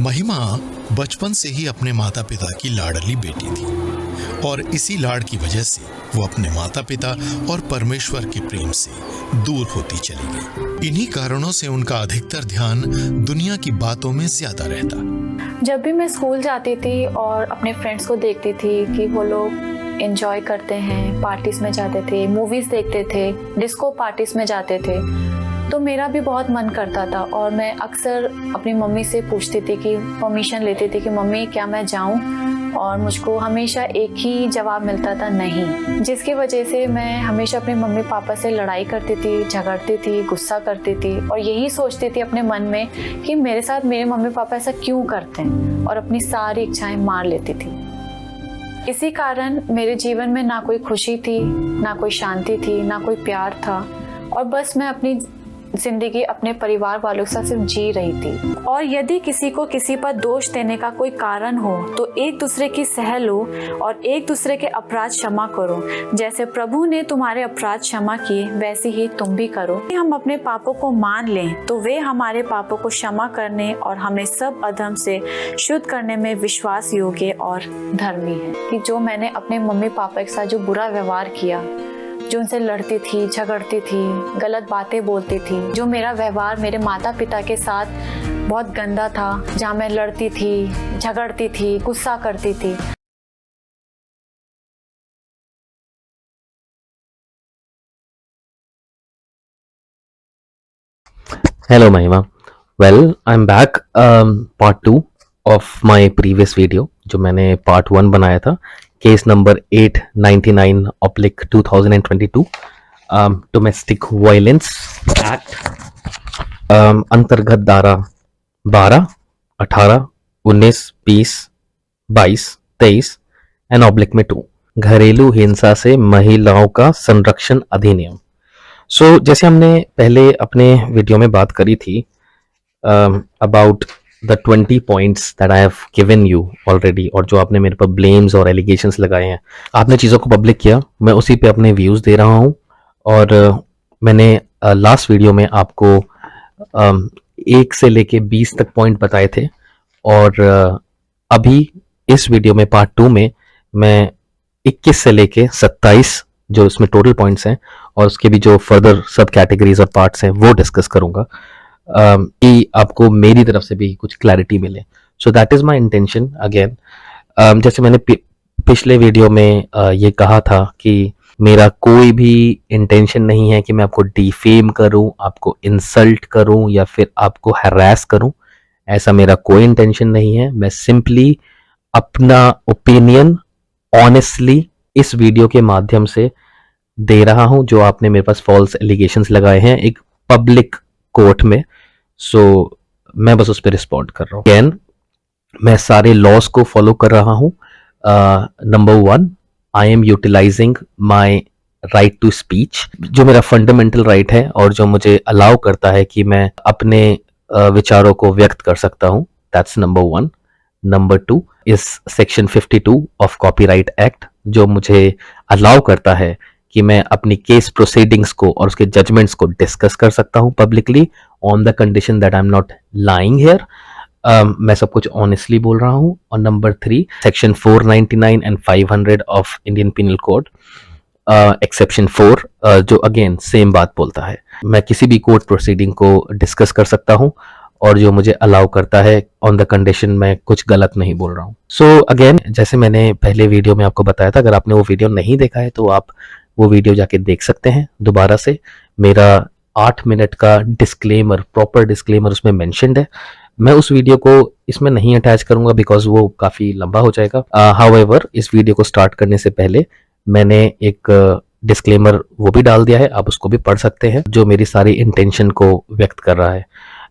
महिमा बचपन से ही अपने माता पिता की लाडली बेटी थी और इसी लाड की वजह से वो अपने माता पिता और परमेश्वर के प्रेम से दूर होती चली गई। इन्हीं कारणों से उनका अधिकतर ध्यान दुनिया की बातों में ज्यादा रहता। जब भी मैं स्कूल जाती थी और अपने फ्रेंड्स को देखती थी कि वो लोग एंजॉय करते हैं, पार्टीज में जाते थे, मूवीज देखते थे, डिस्को पार्टीज में जाते थे, तो मेरा भी बहुत मन करता था और मैं अक्सर अपनी मम्मी से पूछती थी कि परमिशन लेती थी कि मम्मी क्या मैं जाऊं, और मुझको हमेशा एक ही जवाब मिलता था नहीं, जिसकी वजह से मैं हमेशा अपने मम्मी पापा से लड़ाई करती थी, झगड़ती थी, गुस्सा करती थी और यही सोचती थी अपने मन में कि मेरे साथ मेरे मम्मी पापा ऐसा क्यों करते हैं, और अपनी सारी इच्छाएं मार लेती थी। इसी कारण मेरे जीवन में ना कोई खुशी थी, ना कोई शांति थी, ना कोई प्यार था, और बस मैं अपनी जिंदगी अपने परिवार वालों के साथ सिर्फ जी रही थी। और यदि किसी को किसी पर दोष देने का कोई कारण हो तो एक दूसरे की सह लो और एक दूसरे के अपराध क्षमा करो। जैसे प्रभु ने तुम्हारे अपराध क्षमा किए वैसे ही तुम भी करो। यदि हम अपने पापों को मान लें तो वे हमारे पापों को क्षमा करने और हमें सब अधर्म से शुद्ध करने में विश्वास योग्य और धर्मी है। कि जो मैंने अपने मम्मी पापा के साथ जो बुरा व्यवहार किया, जो उनसे लड़ती थी, झगड़ती थी, गलत बातें बोलती थी, जो मेरा व्यवहार मेरे माता पिता के साथ बहुत गंदा था, जहाँ मैं लड़ती थी, झगड़ती थी, गुस्सा करती थी। Hello Mahima. Well, I'm back. Part 2 of my previous video जो मैंने Part 1 बनाया था, case number 899/2022 domestic violence act अंतर्गत धारा 12, 18, 19, 20, 22, 23 एंड ऑब्लिक में 2 घरेलू हिंसा से महिलाओं का संरक्षण अधिनियम। सो जैसे हमने पहले अपने वीडियो में बात करी थी about the 20 points that I have given you already, और जो आपने मेरे पर ब्लेम्स और एलिगेशंस लगाए हैं, आपने चीज़ों को पब्लिक किया, मैं उसी पे अपने व्यूज़ दे रहा हूँ। और मैंने लास्ट वीडियो में आपको 1 से लेके 20 तक पॉइंट बताए थे, और अभी इस वीडियो में पार्ट 2 में मैं 21 से लेके 27 जो इसमें टोटल पॉइंट्स हैं और उसके भी जो फर्दर सब कैटेगरीज और पार्ट्स हैं वो डिस्कस करूंगा कि आपको मेरी तरफ से भी कुछ क्लैरिटी मिले। So that is my intention again. जैसे मैंने पिछले वीडियो में ये कहा था कि मेरा कोई भी इंटेंशन नहीं है कि मैं आपको डिफेम करूं, आपको इंसल्ट करूं या फिर आपको हैरास करूं। ऐसा मेरा कोई इंटेंशन नहीं है। मैं सिंपली अपना ओपिनियन ऑनेस्टली इस वीडियो के माध्यम से दे रहा हूं, जो आपने मेरे पास फॉल्स एलिगेशंस लगाए हैं एक पब्लिक कोर्ट में। सो मैं बस उस पर रिस्पॉन्ड कर रहा हूं। अगेन मैं सारे लॉज को फॉलो कर रहा हूं। Number 1, I am utilising my right to speech, जो मेरा फंडामेंटल राइट है और जो मुझे अलाउ करता है कि मैं अपने विचारों को व्यक्त कर सकता हूं। That's number 1। नंबर 2 इस सेक्शन 52 ऑफ कॉपीराइट एक्ट, जो मुझे अलाउ करता है कि मैं अपनी केस प्रोसीडिंग्स को और उसके जजमेंट्स को डिस्कस कर सकता हूं publicly on the condition that I am not lying here. मैं सब कुछ ऑनेस्टली बोल रहा हूं। और number 3 section 499 and 500 of Indian penal code exception 4 जो अगेन सेम बात बोलता है, मैं किसी भी कोर्ट प्रोसीडिंग को डिस्कस कर सकता हूं और जो मुझे अलाउ करता है ऑन द कंडीशन मैं कुछ गलत नहीं बोल रहा हूँ। सो अगेन जैसे मैंने पहले वीडियो में आपको बताया था, अगर आपने वो वीडियो नहीं देखा है तो आप वो वीडियो जाके देख सकते हैं दोबारा से। मेरा 8 मिनट का डिस्क्लेमर, प्रॉपर डिस्क्लेमर उसमें मेंशन्ड है। मैं उस वीडियो को इसमें नहीं अटैच करूंगा बिकॉज वो काफ़ी लंबा हो जाएगा। हाउएवर इस वीडियो को स्टार्ट करने से पहले मैंने एक डिस्क्लेमर वो भी डाल दिया है, आप उसको भी पढ़ सकते हैं, जो मेरी सारी इंटेंशन को व्यक्त कर रहा है।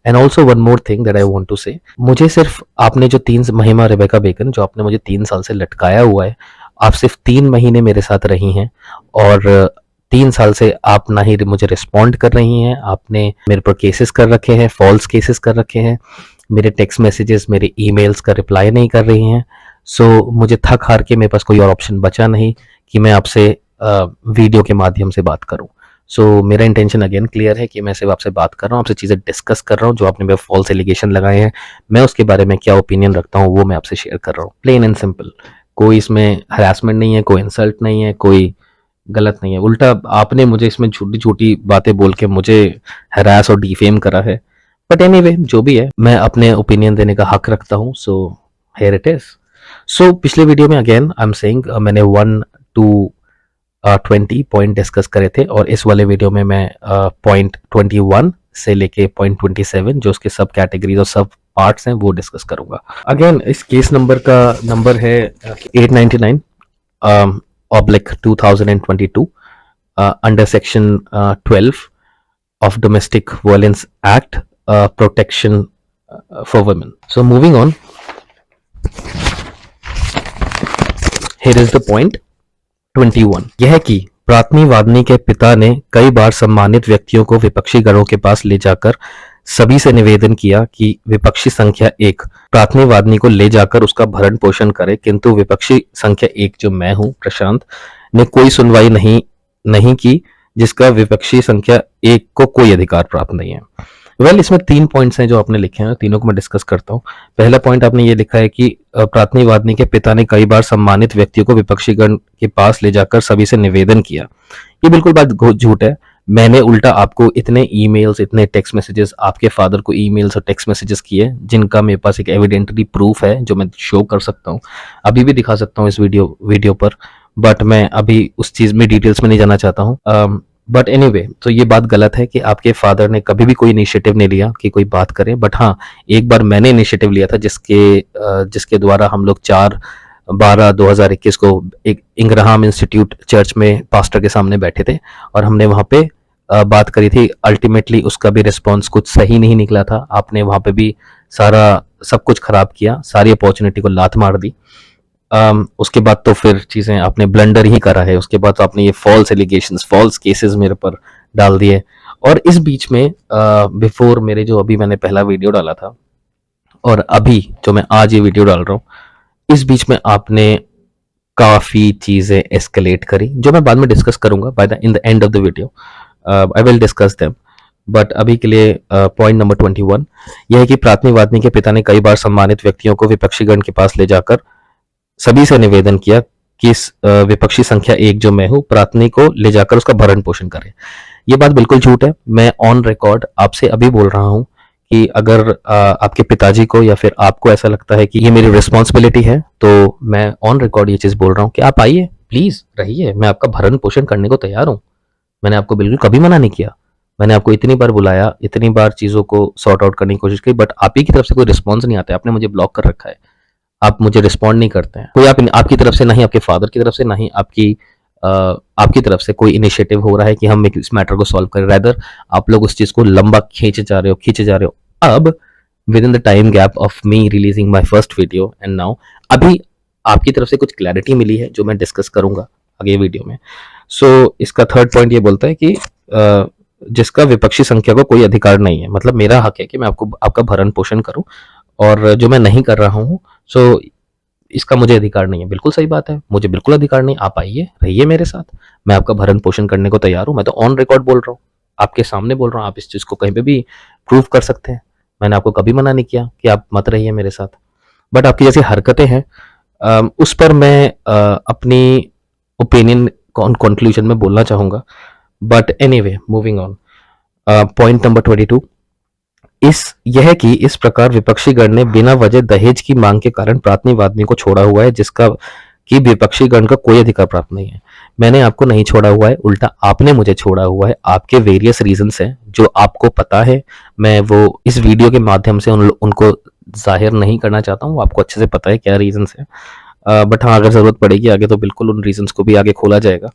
And also one more thing that I want to say, मुझे सिर्फ आपने जो 3 महिमा रेबेका बेकन, जो आपने मुझे 3 साल से लटकाया हुआ है, आप सिर्फ 3 महीने मेरे साथ रही हैं और 3 साल से आप ना ही मुझे रिस्पॉन्ड कर रही हैं, आपने मेरे पर केसेस कर रखे हैं, फॉल्स केसेस कर रखे हैं, मेरे टेक्स्ट मैसेजेस, मेरे ईमेल्स का रिप्लाई नहीं कर रही हैं। सो मुझे थक हार के मेरे पास कोई और ऑप्शन बचा नहीं कि मैं आपसे वीडियो के माध्यम से बात करूं। सो मेरा इंटेंशन अगेन क्लियर है कि मैं सिर्फ आपसे बात कर रहा हूँ, आपसे चीज़ें डिस्कस कर रहा हूँ। जो आपने मेरे फॉल्स एलिगेशन लगाए हैं, मैं उसके बारे में क्या ओपिनियन रखता हूँ वो मैं आपसे शेयर कर रहा हूँ, प्लेन एंड सिंपल। कोई इसमें हरासमेंट नहीं है, कोई इंसल्ट नहीं है, कोई गलत नहीं है। उल्टा आपने मुझे इसमें छोटी छोटी बातें बोल के मुझे हरास और डिफेम करा है। बट एनीवे, जो भी है, मैं अपने ओपिनियन देने का हक रखता हूँ। So here it is. So पिछले वीडियो में अगेन आई एम सेइंग मैंने 1 to 20 पॉइंट डिस्कस करे थे, और इस वाले वीडियो में मैं पॉइंट 21 से लेके पॉइंट 27 जो उसके सब कैटेगरीज और सब पार्ट्स हैं वो डिस्कस करूंगा। अगेन इस केस नंबर का नंबर है 899 oblique 2022 under section 12 of Domestic Violence Act, protection for women. So moving on, here is the point 21। यह कि प्राथमी वादनी के पिता ने कई बार सम्मानित व्यक्तियों को विपक्षी गणों के पास ले जाकर सभी से निवेदन किया कि विपक्षी संख्या 1 प्राथमी वादनी को ले जाकर उसका भरण पोषण करे, किंतु विपक्षी संख्या 1 जो मैं हूं, प्रशांत, ने कोई सुनवाई नहीं की, जिसका विपक्षी संख्या 1 को कोई अधिकार प्राप्त नहीं है। वेल, इसमें 3 पॉइंट्स हैं जो आपने लिखे हैं, तीनों को मैं डिस्कस करता हूं। पहला पॉइंट आपने ये लिखा है कि प्राथमी वादनी के पिता ने कई बार सम्मानित व्यक्तियों को विपक्षी गण के पास ले जाकर सभी से निवेदन किया। ये बिल्कुल बात झूठ है। मैंने उल्टा आपको इतने ईमेल्स, इतने टेक्स्ट मैसेजेस, आपके फादर को ईमेल्स और टेक्स्ट मैसेजेस किए, जिनका मेरे पास एक एविडेंटली प्रूफ है जो मैं शो कर सकता हूँ, अभी भी दिखा सकता हूँ इस वीडियो पर। बट मैं अभी उस चीज में डिटेल्स में नहीं जाना चाहता हूँ। बट एनीवे, तो ये बात गलत है कि आपके फादर ने कभी भी कोई इनिशिएटिव नहीं लिया कि कोई बात करे। बट हाँ, एक बार मैंने इनिशिएटिव लिया था जिसके द्वारा हम लोग 4/12/2021 को एक इंग्रहाम इंस्टीट्यूट चर्च में पास्टर के सामने बैठे थे और हमने वहां पे बात करी थी। अल्टीमेटली उसका भी रिस्पॉन्स कुछ सही नहीं निकला था। आपने वहां पे भी सब कुछ खराब किया, सारी अपॉर्चुनिटी को लात मार दी। उसके बाद तो फिर चीजें आपने ब्लंडर ही करा है। उसके बाद तो आपने ये फॉल्स एलिगेशंस, फॉल्स केसेस मेरे पर डाल दिए। और इस बीच में बिफोर मेरे जो अभी मैंने पहला वीडियो डाला था और अभी जो मैं आज ये वीडियो डाल रहा हूँ, इस बीच में आपने काफी चीजें एस्केलेट करी, जो मैं बाद में डिस्कस करूंगा in the end of the video. I will discuss them. But अभी के लिए पॉइंट नंबर 21 यह है कि प्राथमी वादनी के पिता ने कई बार सम्मानित व्यक्तियों को विपक्षी गण के पास ले जाकर सभी से निवेदन किया कि विपक्षी संख्या 1 जो मैं हूं, प्राथमी को ले जाकर उसका भरण पोषण करे। ये बात बिल्कुल झूठ है। मैं ऑन रिकॉर्ड आपसे अभी बोल रहा हूं कि अगर आपके पिताजी को या फिर आपको ऐसा लगता है कि ये मेरी रिस्पॉन्सिबिलिटी है, तो मैं ऑन रिकॉर्ड ये चीज बोल रहा हूँ कि आप आइए, प्लीज रहिए, मैं आपका भरण पोषण करने को तैयार हूँ। मैंने आपको बिल्कुल कभी मना नहीं किया। मैंने आपको इतनी बार बुलाया, इतनी बार चीजों को सॉर्ट आउट करने की कोशिश की, बट आप ही की तरफ से कोई रिस्पॉन्स नहीं आता है। आपने मुझे ब्लॉक कर रखा है, आप मुझे रिस्पॉन्ड नहीं करते हैं। कोई आपकी तरफ से, ना ही आपके फादर की तरफ से, ना ही आपकी तरफ से कोई इनिशिएटिव हो रहा है कि हम इस मैटर को सॉल्व करें। रादर आप लोग उस चीज को लंबा खींचे जा रहे हो। अब with in the time gap of me releasing my first video and now, अभी आपकी तरफ से कुछ क्लैरिटी मिली है जो मैं डिस्कस करूंगा आगे वीडियो में। सो इसका थर्ड पॉइंट ये बोलता है कि जिसका विपक्षी संख्या को कोई अधिकार नहीं है, मतलब मेरा हक है कि मैं आपका भरण पोषण करूं, और जो मैं नहीं कर रहा हूं, सो इसका मुझे अधिकार नहीं है। बिल्कुल सही बात है, मुझे बिल्कुल अधिकार नहीं। आप आइए, रहिए मेरे साथ, मैं आपका भरण पोषण करने को तैयार हूं। मैं तो ऑन रिकॉर्ड बोल रहा हूँ, आपके सामने बोल रहा हूँ। आप इस चीज को कहीं पे भी प्रूव कर सकते हैं। मैंने आपको कभी मना नहीं किया कि आप मत रहिए मेरे साथ। बट आपकी जैसी हरकतें हैं, उस पर मैं अपनी ओपिनियन कंक्लूजन में बोलना चाहूंगा। But anyway, moving on, point number 22 यह कि इस प्रकार विपक्षी गण ने बिना वजह दहेज की मांग के कारण प्राथमी वादनी को छोड़ा हुआ है, जिसका कि विपक्षी गण का कोई अधिकार प्राप्त नहीं है। मैंने आपको नहीं छोड़ा हुआ है, उल्टा आपने मुझे छोड़ा हुआ है। आपके वेरियस रीजंस हैं जो आपको पता है। मैं वो इस वीडियो के माध्यम से उनको जाहिर नहीं करना चाहता हूँ। आपको अच्छे से पता है क्या रीजंस है। बट हाँ, अगर जरूरत पड़ेगी आगे तो बिल्कुल उन रीजंस को भी आगे खोला जाएगा।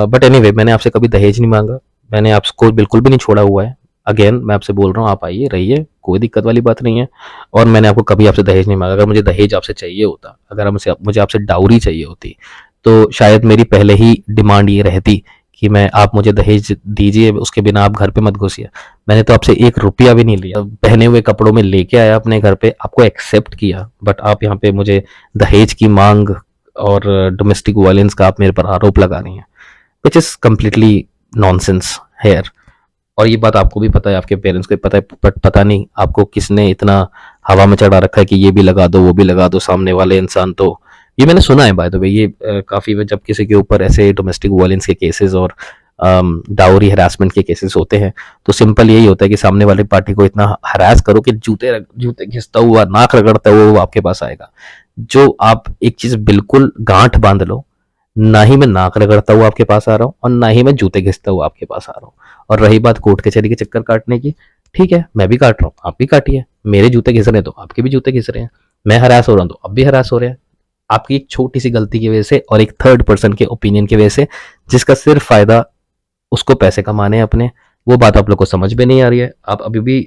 बट एनीवे, मैंने आपसे कभी दहेज नहीं मांगा, मैंने आपको बिल्कुल भी नहीं छोड़ा हुआ है। अगेन मैं आपसे बोल रहा हूँ, आप आइए, रहिए, कोई दिक्कत वाली बात नहीं है। और मैंने आपको कभी आपसे दहेज नहीं मांगा। अगर मुझे दहेज आपसे चाहिए होता, अगर मुझे आपसे डाउरी चाहिए होती, तो शायद मेरी पहले ही डिमांड ये रहती कि आप मुझे दहेज दीजिए, उसके बिना आप घर पे मत घुसिए। मैंने तो आपसे 1 रुपया भी नहीं लिया, पहने हुए कपड़ों में लेके आया अपने घर पे, आपको एक्सेप्ट किया। बट आप यहाँ पे मुझे दहेज की मांग और डोमेस्टिक वायलेंस का आप मेरे पर आरोप लगा रही हैं, which is completely nonsense here. और ये बात आपको भी पता है, आपके पेरेंट्स को भी पता है, बट पता नहीं आपको किसने इतना हवा में चढ़ा रखा है कि ये भी लगा दो वो भी लगा दो। सामने वाले इंसान तो, ये मैंने सुना है बाय द वे, ये काफी जब किसी के ऊपर ऐसे डोमेस्टिक वायलेंस के केसेस और डाउरी हरासमेंट के केसेस होते हैं तो सिंपल यही होता है कि सामने वाली पार्टी को इतना हरास करो कि जूते जूते घिसता हुआ, नाक रगड़ता हुआ वो आपके पास आएगा। जो आप एक चीज बिल्कुल गांठ बांध लो, ना ही मैं नाक रगड़ता हुआ आपके पास आ रहा हूँ और ना ही मैं जूते घिसता हुआ आपके पास आ रहा हूँ। और रही बात कोर्ट कचहरी के चक्कर काटने की, ठीक है मैं भी काट रहा हूँ, आप भी काटिए, मेरे जूते घिस रहे हैं तो आपके भी जूते घिस रहे हैं, मैं हरास हो रहा हूँ तो अब भी हरास हो रहे हैं, आपकी एक छोटी सी गलती की वजह से और एक थर्ड पर्सन के ओपिनियन की वजह से, जिसका सिर्फ फायदा उसको पैसे कमाने हैं अपने। वो बात आप लोग को समझ में नहीं आ रही है। आप अभी भी,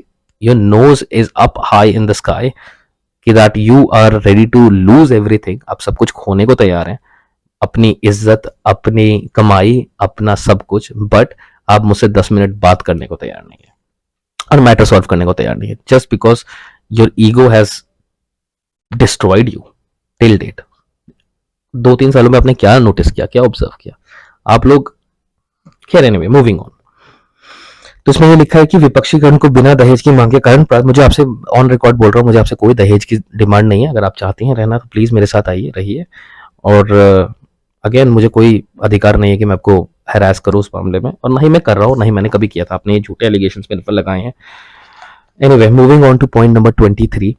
your nose is up high in the sky कि that you are ready to lose everything, आप सब कुछ खोने को तैयार हैं, अपनी इज्जत, अपनी कमाई, अपना सब कुछ, बट आप मुझसे 10 मिनट बात करने को तैयार नहीं है और मैटर सॉल्व करने को तैयार नहीं है, just because your ego has destroyed you till date. 2-3 सालों में आपने क्या नोटिस किया, क्या ऑब्जर्व किया आप लोग? खैर एनीवे, मूविंग ऑन। तो इसमें ये लिखा है कि विपक्षी गण को बिना दहेज की मांग के कारण, मुझे आपसे ऑन रिकॉर्ड बोल रहा हूँ, मुझे आपसे कोई दहेज की डिमांड नहीं है। अगर आप चाहती हैं रहना तो प्लीज मेरे साथ आइए, रहिए। और अगेन मुझे कोई अधिकार नहीं है कि मैं आपको हैरास करूं उस मामले में, और ना ही मैं कर रहा हूं, ना ही मैंने कभी किया था। आपने ये झूठे एलिगेशंस मेरे पर लगाए हैं। Anyway, moving on two point number 23।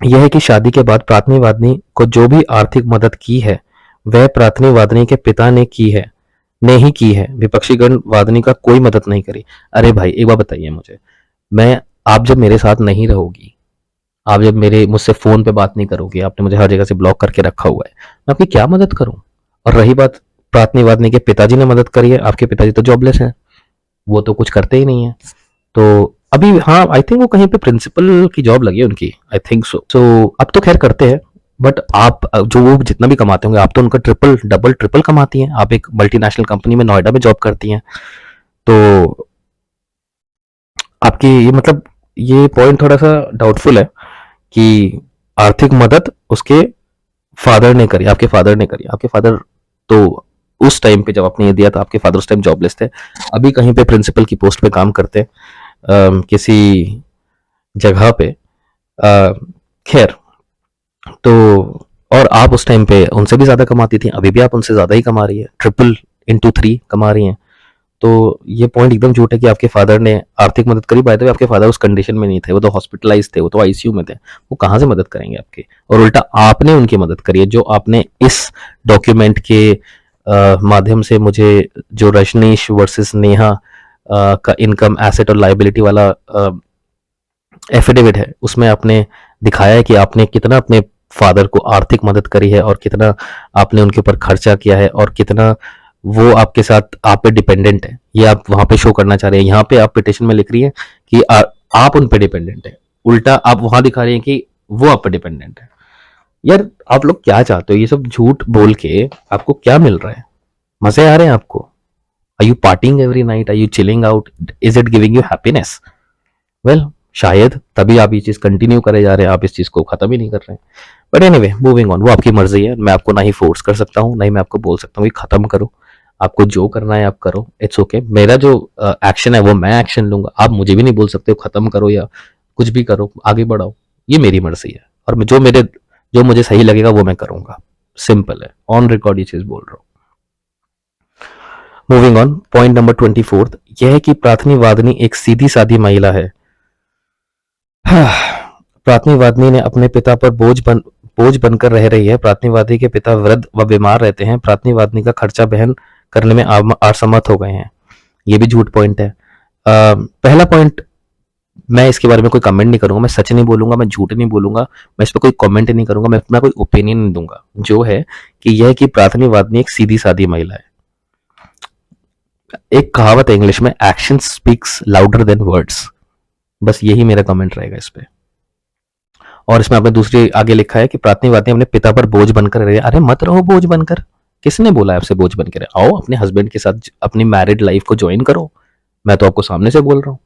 यह है कि शादी के बाद प्राथनी वादनी को जो भी आर्थिक मदद की है वह प्राथनी वादनी के पिता ने की है, ने ही की है, विपक्षी गण वादनी का कोई मदद नहीं करी। अरे भाई एक बार बताइए मुझे, आप जब मेरे साथ नहीं रहोगी, आप जब मुझसे फोन पे बात नहीं करोगे, आपने मुझे हर जगह से ब्लॉक करके रखा हुआ है, मैं आपकी क्या मदद करूं? और रही बात प्राथनी वादनी के पिताजी ने मदद करी है, आपके पिताजी तो जॉबलेस हैं, वो तो कुछ करते ही नहीं है। तो अभी हाँ, आई थिंक वो कहीं पे प्रिंसिपल की जॉब लगी है उनकी, आई थिंक सो अब तो खैर करते हैं, बट आप जो वो जितना भी कमाते होंगे, आप तो उनका ट्रिपल डबल ट्रिपल कमाती हैं। आप एक मल्टीनेशनल कंपनी में नोएडा में जॉब करती हैं, तो आपकी ये मतलब ये पॉइंट थोड़ा सा डाउटफुल है कि आर्थिक मदद उसके फादर ने करी, आपके फादर ने करी। आपके फादर तो उस टाइम पे जब आपने ये दिया था, आपके फादर उस टाइम जॉबलेस थे, अभी कहीं पे प्रिंसिपल की पोस्ट पे काम करते हैं किसी जगह पे। खैर, तो और आप उस टाइम पे उनसे भी ज्यादा कमाती थी, अभी भी आप उनसे ज्यादा ही कमा रही है, 3 कमा रही हैं। तो ये पॉइंट एकदम झूठ है कि आपके फादर ने आर्थिक मदद करी। बाय द वे, आपके फादर उस कंडीशन में नहीं थे, वो तो हॉस्पिटलाइज थे, वो तो आईसीयू में थे, वो कहाँ से मदद करेंगे आपकी? और उल्टा आपने उनकी मदद करी है, जो आपने इस डॉक्यूमेंट के माध्यम से मुझे, जो रजनीश वर्सेस नेहा का इनकम एसेट और लाइबिलिटी वाला एफिडेविट है, उसमें आपने दिखाया है कि आपने कितना अपने फादर को आर्थिक मदद करी है और कितना आपने उनके ऊपर खर्चा किया है और कितना वो आपके साथ आप पे डिपेंडेंट है। ये आप वहां पे शो करना चाह रहे हैं। यहाँ पे आप पिटिशन में लिख रही हैं कि आप उन पे डिपेंडेंट है, उल्टा आप वहां दिखा रही हैं कि वो आप पे डिपेंडेंट है। यार आप लोग क्या चाहते हो? ये सब झूठ बोल के आपको क्या मिल रहा है? मजे आ रहे हैं आपको? Are you partying every night? Are you chilling out? Is it giving you happiness? Well, शायद तभी आप ये चीज कंटिन्यू करे जा रहे हैं, आप इस चीज को खत्म ही नहीं कर रहे हैं। बट एनीवे, मूविंग ऑन, वो आपकी मर्जी है, मैं आपको ना ही फोर्स कर सकता हूँ, ना ही मैं आपको बोल सकता हूँ कि खत्म करो। आपको जो करना है आप करो, इट्स ओके। मेरा जो एक्शन है वो मैं एक्शन लूंगा, आप मुझे भी नहीं बोल सकते हो खत्म करो या कुछ भी करो, आगे बढ़ाओ, ये मेरी मर्जी है। और जो मुझे सही लगेगा वो मैं करूंगा, सिंपल है। ऑन रिकॉर्ड ये चीज बोल रहा हूँ। मूविंग ऑन, पॉइंट नंबर 24, यह है कि प्राथनी वादनी एक सीधी सादी महिला है। प्राथनी वादनी ने अपने पिता पर बोझ बनकर रह रही है। प्राथनी वादनी के पिता वृद्ध व बीमार रहते हैं। प्राथनी वादनी का खर्चा वहन करने में असमर्थ हो गए हैं। ये भी झूठ पॉइंट है। पहला पॉइंट, मैं इसके बारे में कोई कमेंट नहीं करूंगा, मैं सच नहीं बोलूंगा, मैं झूठ नहीं बोलूंगा, मैं इस पर कोई कमेंट नहीं करूंगा, मैं अपना कोई ओपिनियन नहीं दूंगा। जो है कि यह कि प्राथनी वादनी एक सीधी सादी महिला है। एक कहावत है इंग्लिश में, action speaks louder than words. बस यही मेरा कमेंट रहेगा इस पे। और इसमें आपने दूसरी आगे लिखा है कि प्राथनी वादनी अपने पिता पर बोझ बनकर रहे। अरे मत रहो बोझ बनकर, किसने बोला है आपसे बोझ बनकर? आओ अपने हस्बैंड के साथ अपनी मैरिड लाइफ को ज्वाइन करो। मैं तो आपको सामने से बोल रहा हूँ,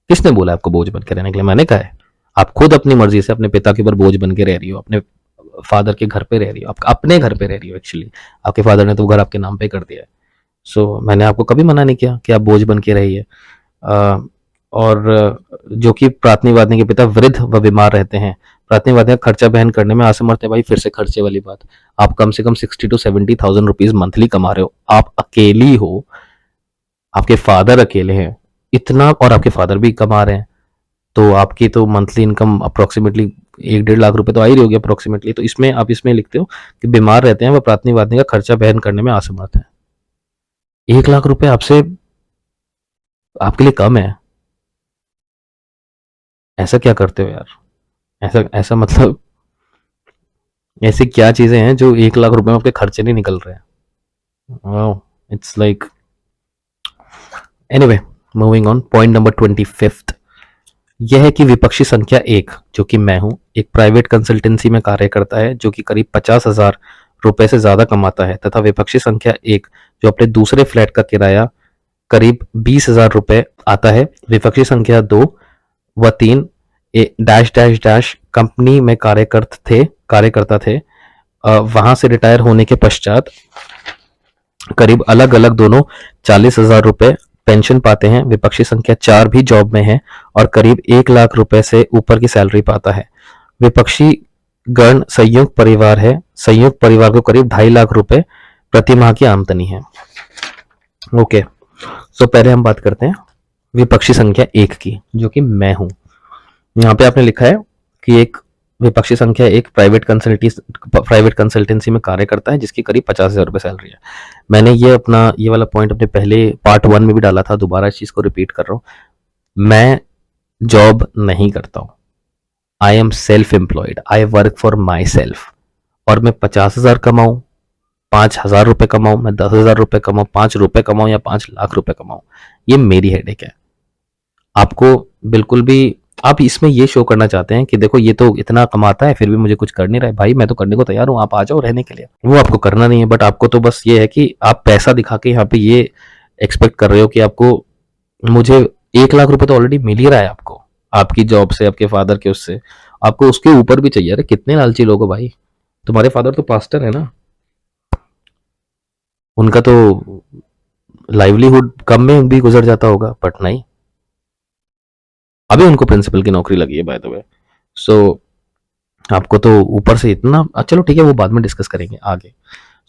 किसने बोला आपको बोझ बन के रहने के लिए? मैंने कहा है। आप खुद अपनी मर्जी से अपने पिता के ऊपर बोझ बन के रह रही हो, अपने फादर के घर पे रह रही हो, आप अपने घर पे रह रही हो। एक्चुअली आपके फादर ने तो घर आपके नाम पे कर दिया है। सो मैंने आपको कभी मना नहीं किया कि आप बोझ बन के रहिए। और जो कि प्राथमिकवादी के पिता वृद्ध व बीमार रहते हैं, प्राथमिकवादी का खर्चा बहन करने में असमर्थ है। भाई फिर से खर्चे वाली बात, आप कम से कम 60 to 70,000 रुपीज मंथली कमा रहे हो, आप अकेली हो, आपके फादर अकेले हैं इतना, और आपके फादर भी कमा रहे हैं, तो आपकी तो मंथली इनकम अप्रोक्सीमेटली 1-1.5 लाख रुपए तो आ ही रही होगी अप्रोक्सीमेटली। तो इसमें आप इसमें लिखते हो कि बीमार रहते हैं वह प्राथमिकवादी का खर्चा बहन करने में असमर्थ है। 1 लाख रुपए आपसे आपके लिए कम है? ऐसा क्या करते हो यार? ऐसा ऐसा मतलब ऐसी क्या चीजें हैं जो 1 लाख रुपए में आपके खर्चे नहीं निकल रहे हैं? Wow, it's like anyway, moving on. Point number 25 यह है कि विपक्षी संख्या 1 जो कि मैं हूं, एक प्राइवेट कंसल्टेंसी में कार्य करता है जो कि करीब 50,000 रुपए से ज्यादा कमाता है, तथा विपक्षी संख्या 1 जो अपने दूसरे फ्लैट का किराया करीब 20,000 रुपए आता है। विपक्षी संख्या 2 व 3 डैश डैश डैश कंपनी में कार्यकर्ता थे। वहां से रिटायर होने के पश्चात करीब अलग अलग दोनों 40,000 रुपए पेंशन पाते हैं। विपक्षी संख्या 4 भी जॉब में है और करीब 1 लाख रुपए से ऊपर की सैलरी पाता है। विपक्षी गण संयुक्त परिवार है, संयुक्त परिवार को करीब 2.5 लाख रुपए प्रति माह की आमदनी है। ओके, सो पहले हम बात करते हैं विपक्षी संख्या 1 की जो कि मैं हूं। यहाँ पे आपने लिखा है कि एक विपक्षी संख्या 1 प्राइवेट कंसल्टेंसी में कार्य करता है जिसकी करीब 50,000 रुपए सैलरी है। मैंने ये वाला पॉइंट अपने पहले पार्ट 1 में भी डाला था, दोबारा इस चीज को रिपीट कर रहा हूं। मैं जॉब नहीं करता हूं, I am self employed, I work for my self. और मैं 50,000 कमाऊं, 5,000 रुपए कमाऊं, मैं 10,000 रुपए कमाऊं, 5 रुपए कमाऊं या 5 लाख रुपए कमाऊं, ये मेरी हेडेक है। आपको बिल्कुल भी, आप इसमें ये शो करना चाहते हैं कि देखो ये तो इतना कमाता है फिर भी मुझे कुछ कर नहीं रहा है, भाई मैं तो करने को तैयार हूं, आप आ जाओ रहने के लिए। वो आपको करना नहीं है, बट आपको तो बस ये है कि आप पैसा दिखा के यहाँ पे ये एक्सपेक्ट कर रहे हो कि आपको, मुझे 1 लाख रुपए तो ऑलरेडी मिल ही रहा है आपको, आपकी जॉब से, आपके फादर के उससे, आपको उसके ऊपर भी चाहिए। अरे कितने लालची लोग हो भाई, तुम्हारे फादर तो पास्टर है ना, उनका तो लाइवलीहुड कम में भी गुजर जाता होगा, बट नहीं, अभी उनको प्रिंसिपल की नौकरी लगी है बाय द वे। सो आपको तो ऊपर से इतना, चलो ठीक है वो बाद में डिस्कस करेंगे आगे।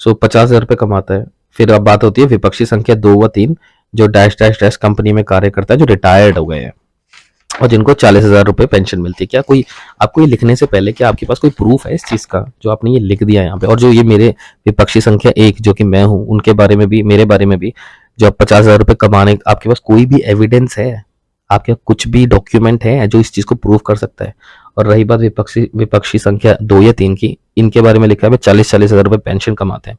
सो 50,000 रुपए कमाता है। फिर अब बात होती है विपक्षी संख्या 2 व 3 जो डैश डैश डैश कंपनी में कार्य करता है, जो रिटायर्ड हो गए हैं और जिनको 40,000 रुपए पेंशन मिलती है। क्या कोई आपको ये लिखने से पहले क्या आपके पास कोई प्रूफ है इस चीज का जो आपने ये लिख दिया यहाँ पे? और जो ये मेरे विपक्षी संख्या 1 जो कि मैं हूँ, उनके बारे में भी, मेरे बारे में भी, जो आप 50,000 रुपए कमाने, आपके पास कोई भी एविडेंस है, आपके कुछ भी डॉक्यूमेंट है जो इस चीज को प्रूव कर सकता है? और रही बात विपक्षी संख्या 2 या 3 की, इनके बारे में लिखा है 40-40 हजार रुपए पेंशन कमाते हैं,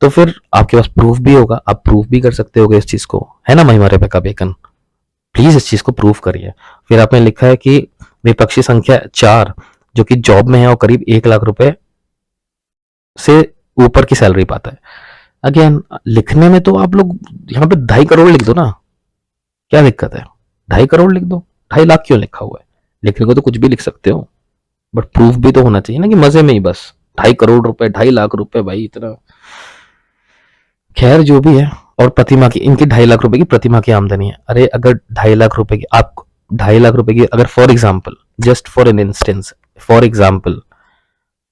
तो फिर आपके पास प्रूफ भी होगा, आप प्रूफ भी कर सकते होगे इस चीज को, है ना महिमा रेबेका बेकन? प्लीज इस चीज को प्रूफ करिए। फिर आपने लिखा है कि विपक्षी संख्या 4 जो कि जॉब में है और करीब 1 लाख रुपए से ऊपर की सैलरी पाता है। अगेन लिखने में तो आप लोग यहाँ पे 2.5 करोड़ लिख दो ना, क्या दिक्कत है? 2.5 करोड़ लिख दो, 2.5 लाख क्यों लिखा हुआ है? लिखने को तो कुछ भी लिख सकते हो, बट प्रूफ भी तो होना चाहिए ना, कि मजे में ही बस 2.5 करोड़ रुपए, 2.5 लाख रुपए, भाई इतना। खैर जो भी है, और प्रतिमा की इनकी 2.5 लाख रुपए की प्रतिमा की आमदनी है। अरे अगर 2.5 लाख रुपए की, आप 2.5 लाख रुपए की, अगर for example, just for an instance, for example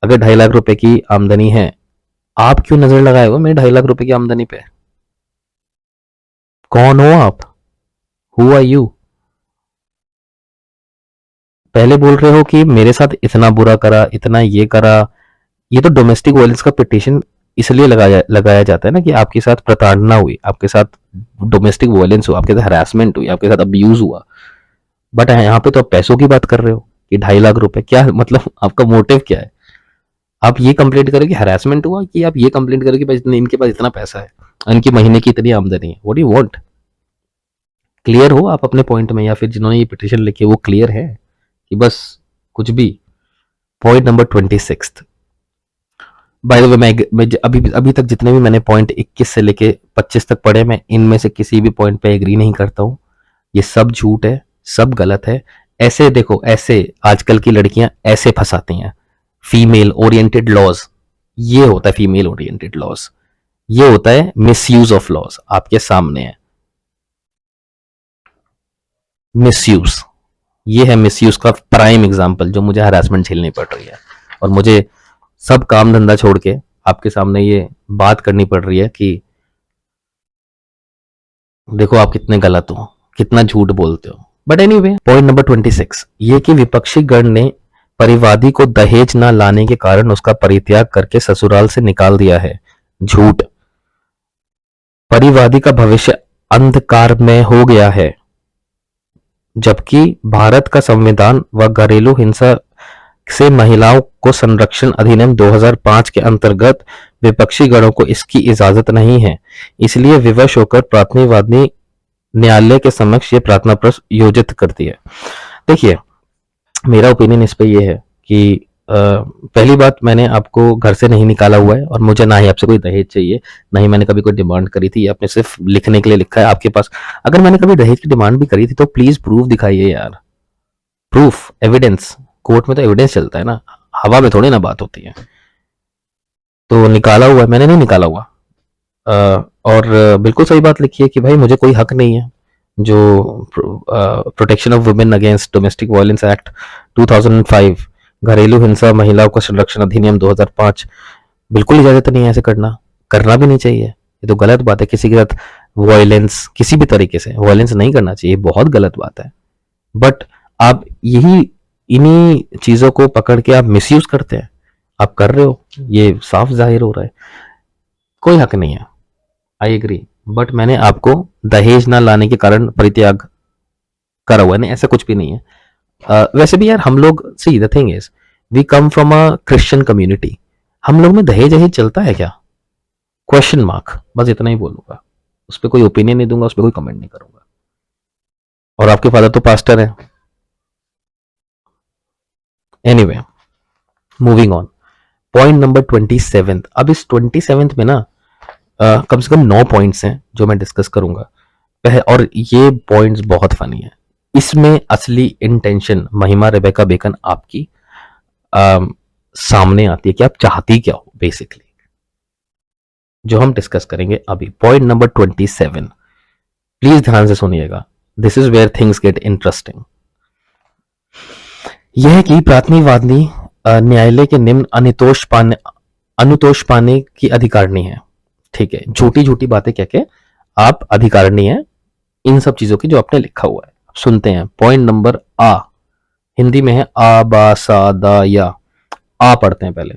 अगर 2.5 लाख रुपए की आमदनी है, आप क्यों नजर लगाए हो मेरे 2.5 लाख रुपए की आमदनी पे? कौन हो आप? Who are you? पहले बोल रहे हो कि मेरे साथ इतना बुरा करा, इतना ये करा। ये तो डोमेस्टिक वायलेंस का पिटीशन इसलिए लगाया जाता है ना कि आपके साथ प्रताड़ना हुई, आपके साथ डोमेस्टिक वायलेंस हुआ, आपके साथ हरासमेंट हुई, आपके साथ अब्यूज हुआ। बट यहाँ पे तो आप पैसों की बात कर रहे हो कि 2.5 लाख रुपए, क्या मतलब आपका मोटिव क्या है? आप ये कंप्लेंट करो कि हरासमेंट हुआ, कि आप ये कंप्लेंट करो कि इनके पास इतना पैसा है, इनकी महीने की इतनी आमदनी है? What do you want? Clear हो आप अपने पॉइंट में, या फिर जिन्होंने ये पिटीशन लिखी है वो क्लियर है कि बस कुछ भी? Point number 26। By the way, मैं अभी तक जितने भी मैंने पॉइंट 21 से लेके 25 तक पढ़े, मैं इनमें से किसी भी पॉइंट पे एग्री नहीं करता हूँ। ये सब झूठ है, सब गलत है। ऐसे देखो, ऐसे आजकल की लड़कियां ऐसे फंसाती हैं। फीमेल ओरिएंटेड लॉज, ये होता है फीमेल ओरिएंटेड लॉज। ये होता है मिसयूज ऑफ लॉज, आपके सामने है मिसयूज। ये है मिसयूज का प्राइम एग्जांपल जो मुझे हरासमेंट झेलनी पड़ रही है, और मुझे सब काम धंधा छोड़ के आपके सामने ये बात करनी पड़ रही है कि देखो आप कितने गलत हो, कितना झूठ बोलते हो। बट एनीवे, पॉइंट नंबर 26, ये कि विपक्षी गण ने परिवादी को दहेज न लाने के कारण उसका परित्याग करके ससुराल से निकाल दिया है। झूठ। परिवादी का भविष्य अंधकार में हो गया है, जबकि भारत का संविधान व घरेलू हिंसा से महिलाओं को संरक्षण अधिनियम 2005 के अंतर्गत विपक्षी गणों को इसकी इजाजत नहीं है। इसलिए विवश होकर प्राथमिकवादी न्यायालय के समक्ष ये प्रार्थना पत्र योजित करती है। देखिए, मेरा ओपिनियन इस पे ये है कि पहली बात, मैंने आपको घर से नहीं निकाला हुआ है, और मुझे ना ही आपसे कोई दहेज चाहिए, ना ही मैंने कभी कोई डिमांड करी थी। आपने सिर्फ लिखने के लिए लिखा है आपके पास। अगर मैंने कभी दहेज की डिमांड भी करी थी तो प्लीज प्रूफ दिखाइए यार, प्रूफ, एविडेंस। कोर्ट में तो एविडेंस चलता है ना, हवा में थोड़ी ना बात होती है। तो निकाला हुआ है, मैंने नहीं निकाला हुआ। और बिल्कुल सही बात लिखी है कि भाई मुझे कोई हक नहीं है। जो protection of women against domestic violence act 2005, घरेलू हिंसा महिलाओं का संरक्षण अधिनियम 2005, बिल्कुल इजाजत नहीं है ऐसे करना भी नहीं चाहिए। ये तो गलत बात है। किसी के साथ वायलेंस, किसी भी तरीके से वायलेंस नहीं करना चाहिए, बहुत गलत बात है। बट आप इन्हीं चीजों को पकड़ के आप मिसयूज करते हैं, आप कर रहे हो, ये साफ जाहिर हो रहा है। कोई हक नहीं है, आई एग्री। बट मैंने आपको दहेज ना लाने के कारण परित्याग करा हुआ है, नहीं ऐसा कुछ भी नहीं है। वैसे भी यार हम लोग, see the thing is, we come from a Christian community. हम लोग में दहेज दहेज चलता है क्या? Question mark. बस इतना ही बोलूंगा, उस पर कोई ओपिनियन नहीं दूंगा, उस पर कोई कमेंट नहीं करूंगा। और आपके फादर तो पास्टर है। Anyway, moving on, point number 27। अब इस 27 में ना कम से कम 9 पॉइंट्स हैं जो मैं डिस्कस करूंगा। और ये पॉइंट्स बहुत फनी है। इसमें असली इंटेंशन महिमा रेबेका बेकन आपकी सामने आती है कि आप चाहती क्या हो बेसिकली, जो हम डिस्कस करेंगे अभी। पॉइंट नंबर 27, प्लीज ध्यान से सुनिएगा, this is where things get interesting. यह कि प्राथमिकवादी न्यायालय के निम्न अनुतोष पाने की अधिकारिणी है। ठीक है, झूठी झूठी बातें कह के आप अधिकारिणी है इन सब चीजों की जो आपने लिखा हुआ है। सुनते हैं पॉइंट नंबर आ, हिंदी में है आ बा सा दा या। आ पढ़ते हैं पहले।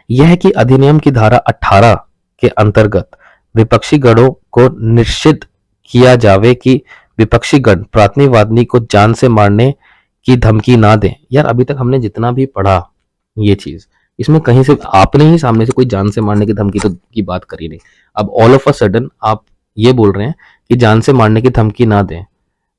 यह कि अधिनियम की धारा 18 के अंतर्गत विपक्षी गणों को निश्चित किया जावे कि विपक्षी गण प्राथमिकवादी को जान से मारने की धमकी ना दें। यार अभी तक हमने जितना भी पढ़ा ये चीज, इसमें कहीं से आपने ही सामने से कोई जान से मारने की धमकी की बात करी नहीं। अब ऑल ऑफ अ सडन आप ये बोल रहे हैं कि जान से मारने की धमकी ना दें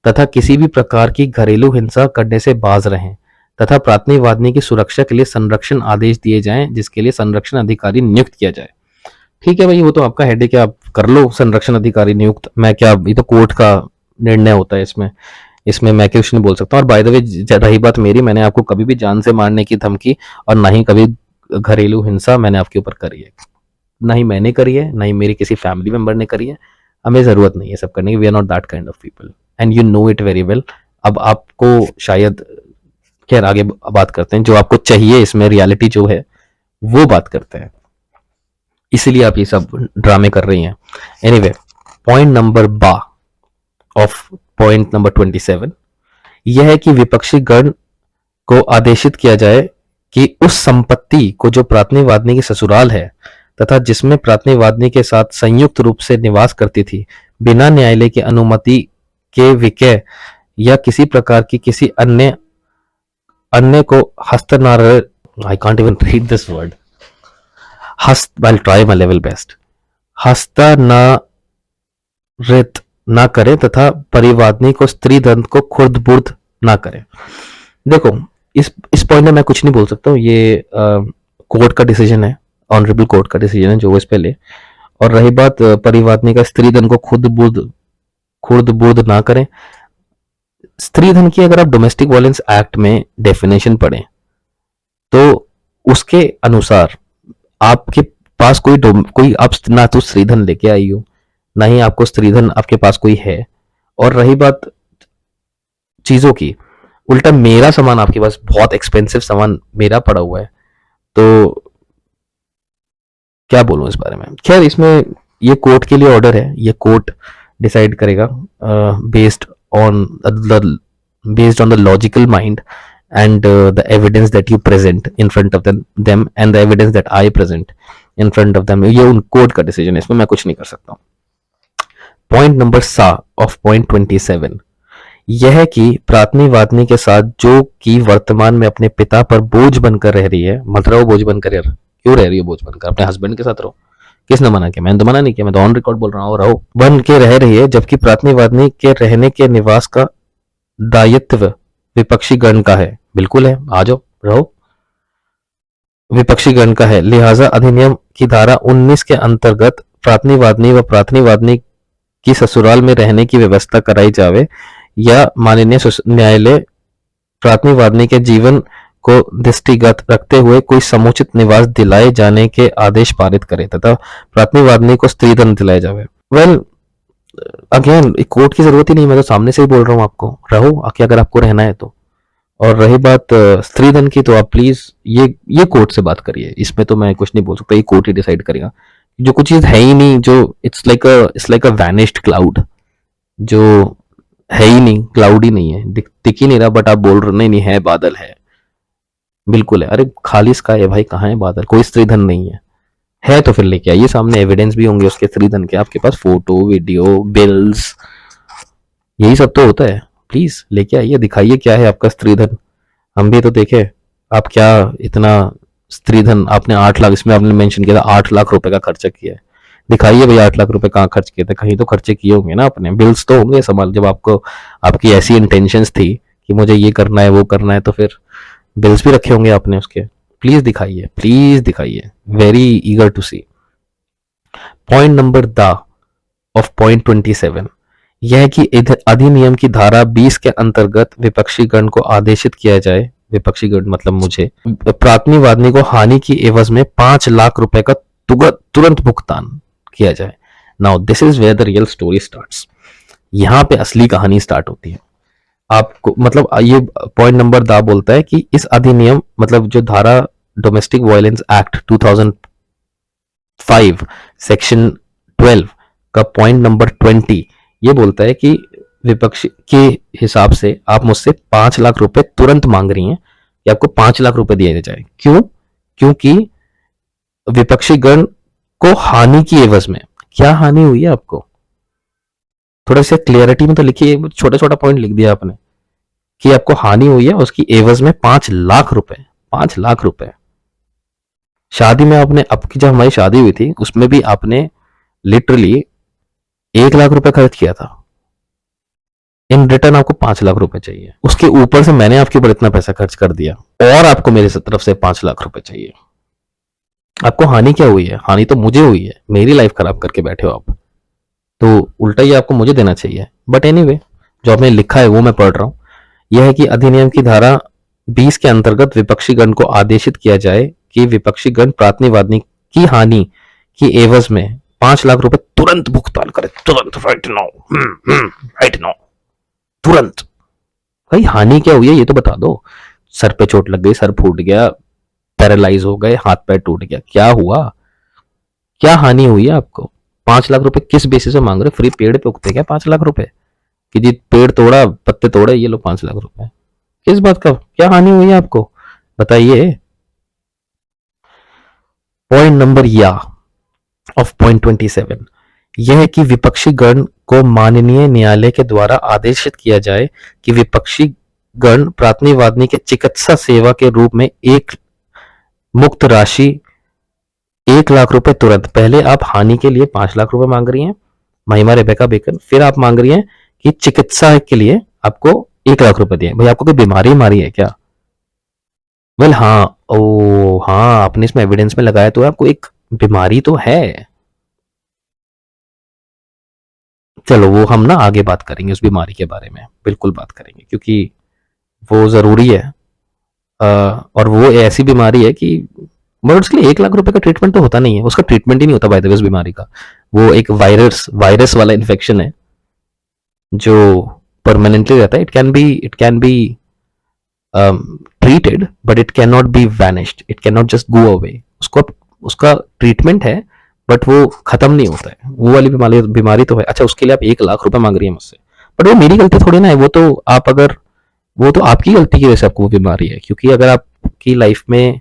तथा किसी भी प्रकार की घरेलू हिंसा करने से बाज रहें तथा प्राथमिकवादी की सुरक्षा के लिए संरक्षण आदेश दिए जाएं, जिसके लिए संरक्षण अधिकारी नियुक्त किया जाए। ठीक है भाई, वो तो आपका हेडेक है, आप कर लो संरक्षण अधिकारी नियुक्त। मैं क्या, ये तो कोर्ट का निर्णय होता है, इसमें मैं कुछ नहीं बोल सकता। और बाय द वे, रही बात मेरी, मैंने आपको कभी भी जान से मारने की धमकी और ना ही कभी घरेलू हिंसा मैंने आपके ऊपर करी है, ना ही मैंने करी है, ना ही मेरी किसी फैमिली मेंबर ने करी है। हमें जरूरत नहीं है सब करने की, we are not that kind of people and you know it very well. अब आपको शायद, खैर आगे बात करते हैं, जो आपको चाहिए इसमें रियलिटी जो है वो बात करते हैं, इसीलिए आप ये सब ड्रामे कर रही हैं। एनीवे, पॉइंट नंबर बा ऑफ पॉइंट नंबर 27 यह है कि विपक्षी गण को आदेशित किया जाए कि उस संपत्ति को जो प्राथमिकवादी की ससुराल है तथा जिसमें प्राथमिकवादी के साथ संयुक्त रूप से निवास करती थी, बिना न्यायालय की अनुमति के विक्रय या किसी प्रकार की किसी अन्य को I can't even read this word, I'll try my level best, हस्तांतरित ना करे तथा परिवादी को स्त्री धन को खुर्द बुर्द ना करे। देखो, इस पॉइंट में मैं कुछ नहीं बोल सकता हूँ, ये कोर्ट का डिसीजन है, ऑनरेबल कोर्ट का डिसीजन है जो इस पे ले। और रही बात परिवादी का स्त्री धन को खुर्द बुर्द ना करें, स्त्री धन की अगर आप डोमेस्टिक वायलेंस एक्ट में डेफिनेशन पढ़ें तो उसके अनुसार आपके पास कोई आप ना तो स्त्रीधन लेके आई हो, ना ही आपको स्त्रीधन आपके पास कोई है। और रही बात चीजों की, उल्टा मेरा सामान आपके पास, बहुत एक्सपेंसिव सामान मेरा पड़ा हुआ है, तो क्या बोलूं इस बारे में। खैर, इसमें ये कोर्ट के लिए ऑर्डर है, ये कोर्ट डिसाइड करेगा based on the logical mind and the evidence that you present in front of them and the evidence that I present in front of them, ये उन कोर्ट का डिसीजन है, इसमें मैं कुछ नहीं कर सकता हूँ। पॉइंट नंबर सा ऑफ पॉइंट 27 यह है कि प्राथमी वादनी के साथ जो कि वर्तमान में अपने पिता पर बोझ बनकर रह रही है, मत रहो बोझ बनकर यार, क्यों रह रही है बोझ बनकर, अपने हस्बैंड के साथ रहो, किसने मना किया, मैंने तो मना नहीं किया, मैं तो ऑन रिकॉर्ड बोल रहा हूँ, रहो बन के रह रही है, जबकि प्राथमी वादनी के रहने के निवास का दायित्व विपक्षी गण का है। बिल्कुल है, आ जाओ रहो, विपक्षी गण का है। लिहाजा अधिनियम की धारा 19 के अंतर्गत प्राथमी वादनी व प्राथमी वादनी की ससुराल में रहने की व्यवस्था कराई जावे या माननीय न्यायालय प्राथमी वादनी के जीवन को दृष्टिगत रखते हुए कोई समुचित निवास दिलाए जाने के आदेश पारित करे तथा प्राथमी वादनी को स्त्रीधन दिलाया जावे। वेल अगेन कोर्ट की जरूरत ही नहीं, मैं तो सामने से ही बोल रहा हूँ आपको, रहो आके अगर आपको रहना है तो। और रही बात स्त्रीधन की, तो आप प्लीज ये कोर्ट से बात करिए, इसमें तो मैं कुछ नहीं बोल सकता, ये कोर्ट ही डिसाइड करेगा। जो कुछ चीज है ही नहीं, जो it's like a vanished cloud, जो है ही नहीं, क्लाउड ही नहीं है, दिख ही नहीं रहा, बट आप बोल रहे नहीं नहीं है, बादल है, बिल्कुल है। अरे खाली स्काई है भाई, कहाँ है बादल, कोई स्त्रीधन नहीं है तो फिर लेके आइए, सामने एविडेंस भी होंगे उसके स्त्रीधन के, आपके पास फोटो वीडियो बिल्स, यही सब तो होता है। प्लीज लेके आइए, दिखाइए क्या है आपका स्त्रीधन, हम भी तो देखे आप क्या इतना स्त्रीधन आपने 8 लाख, इसमें आपने मेंशन किया था 8 लाख रुपए का खर्चा किया है, दिखाइए भाई 8 लाख रुपए कहाँ खर्च किए थे, कहीं तो खर्चे किए होंगे ना अपने, बिल्स तो होंगे संभाल, जब आपको आपकी ऐसी इंटेंशंस थी कि मुझे ये करना है वो करना है, तो फिर बिल्स भी रखे होंगे आपने उसके। प्लीज दिखाइए, very eager to see. Point number the of point 27 यह है कि अधिनियम की धारा 20 के अंतर्गत विपक्षी गण को आदेशित किया जाए, विपक्षी गण मतलब मुझे, प्राथमी वादनी को हानि की एवज में 5 लाख रुपए का तुरंत भुगतान किया जाए। Now this is where the real story starts, यहां पे असली कहानी स्टार्ट होती है। आपको मतलब ये पॉइंट नंबर दा बोलता है कि इस अधिनियम मतलब जो धारा डोमेस्टिक वायलेंस एक्ट 2005 सेक्शन 12 का पॉइंट नंबर 20 ये बोलता है कि विपक्ष के हिसाब से आप मुझसे 5 लाख रुपए तुरंत मांग रही हैं कि आपको 5 लाख रुपए दिए जाए। क्यों? क्योंकि विपक्षी गण को हानि की एवज में, क्या हानि हुई है आपको, थोड़ा सा क्लियरिटी में तो लिखिए, छोटा छोटा पॉइंट लिख दिया आपने कि आपको हानि हुई है, उसकी एवज में 5 लाख रुपए, 5 लाख रुपए। शादी में आपने, आपकी जब हमारी शादी हुई थी उसमें भी आपने लिटरली 1 लाख रुपए खर्च किया था, इन रिटर्न आपको 5 लाख रुपए चाहिए, उसके ऊपर से मैंने आपके ऊपर इतना पैसा खर्च कर दिया और आपको मेरी तरफ से 5 लाख रुपए चाहिए। आपको हानि क्या हुई है? हानि तो मुझे हुई है, मेरी लाइफ खराब करके बैठे हो आप, तो उल्टा ही आपको मुझे देना चाहिए। बट एनीवे, जो आपने लिखा है वो मैं पढ़ रहा हूं। यह है कि अधिनियम की धारा 20 के अंतर्गत विपक्षी गण को आदेशित किया जाए कि विपक्षी गण प्राथमी वादनी की हानि की एवज में 5 लाख रुपए तुरंत भुगतान करे, तुरंत, राइट नाउ, तुरंत। भाई हानि क्या हुई है ये तो बता दो, सर पे चोट लग गई, सर फूट गया, पैरालाइज हो गए, हाथ पैर टूट गया, क्या हुआ, क्या हानि हुई है आपको? 5 लाख रुपए किस बेसिस पे मांग रहे? फ्री पेड़ पे उगते क्या 5 लाख रुपए कि जी पेड़ तोड़ा, पत्ते तोड़े, ये लो 5 लाख रुपए, किस बात का, क्या हानि हुई है आपको, बताइए। पॉइंट नंबर या ऑफ पॉइंट 27 यह है कि विपक्षी गण को माननीय न्यायालय के द्वारा आदेशित किया जाए कि विपक्षी गण प्राथमी वादनी के चिकित्सा सेवा के रूप में एक मुक्त राशि 1 लाख रुपए तुरंत, पहले आप हानि के लिए 5 लाख रुपए मांग रही हैं महिमा रेबेका बेकन, फिर आप मांग रही हैं कि चिकित्सा के लिए आपको 1 लाख रुपए दिए। भाई आपको कोई बीमारी मारी है क्या? वेल हाँ, ओ हाँ, आपने इसमें एविडेंस में लगाया तो आपको एक बीमारी तो है, चलो वो हम ना आगे बात करेंगे उस बीमारी के बारे में, बिल्कुल बात करेंगे क्योंकि वो जरूरी है। और वो ऐसी बीमारी है कि मगर उसके लिए 1 लाख रुपए का ट्रीटमेंट तो होता नहीं है, उसका ट्रीटमेंट ही नहीं होता बाय द वे उस बीमारी का। वो एक वायरस वाला इन्फेक्शन है जो परमानेंटली रहता है। It can be treated but it cannot be vanished, it cannot just go away। उसको उसका ट्रीटमेंट है बट वो खत्म नहीं होता है। वो वाली बीमारी बीमारी तो है। अच्छा, उसके लिए आप 1 लाख रुपए मांग रही है मुझसे, बट वो मेरी गलती थोड़ी ना है। वो तो आपकी गलती की वजह से आपको वो बीमारी है। क्योंकि अगर आपकी लाइफ में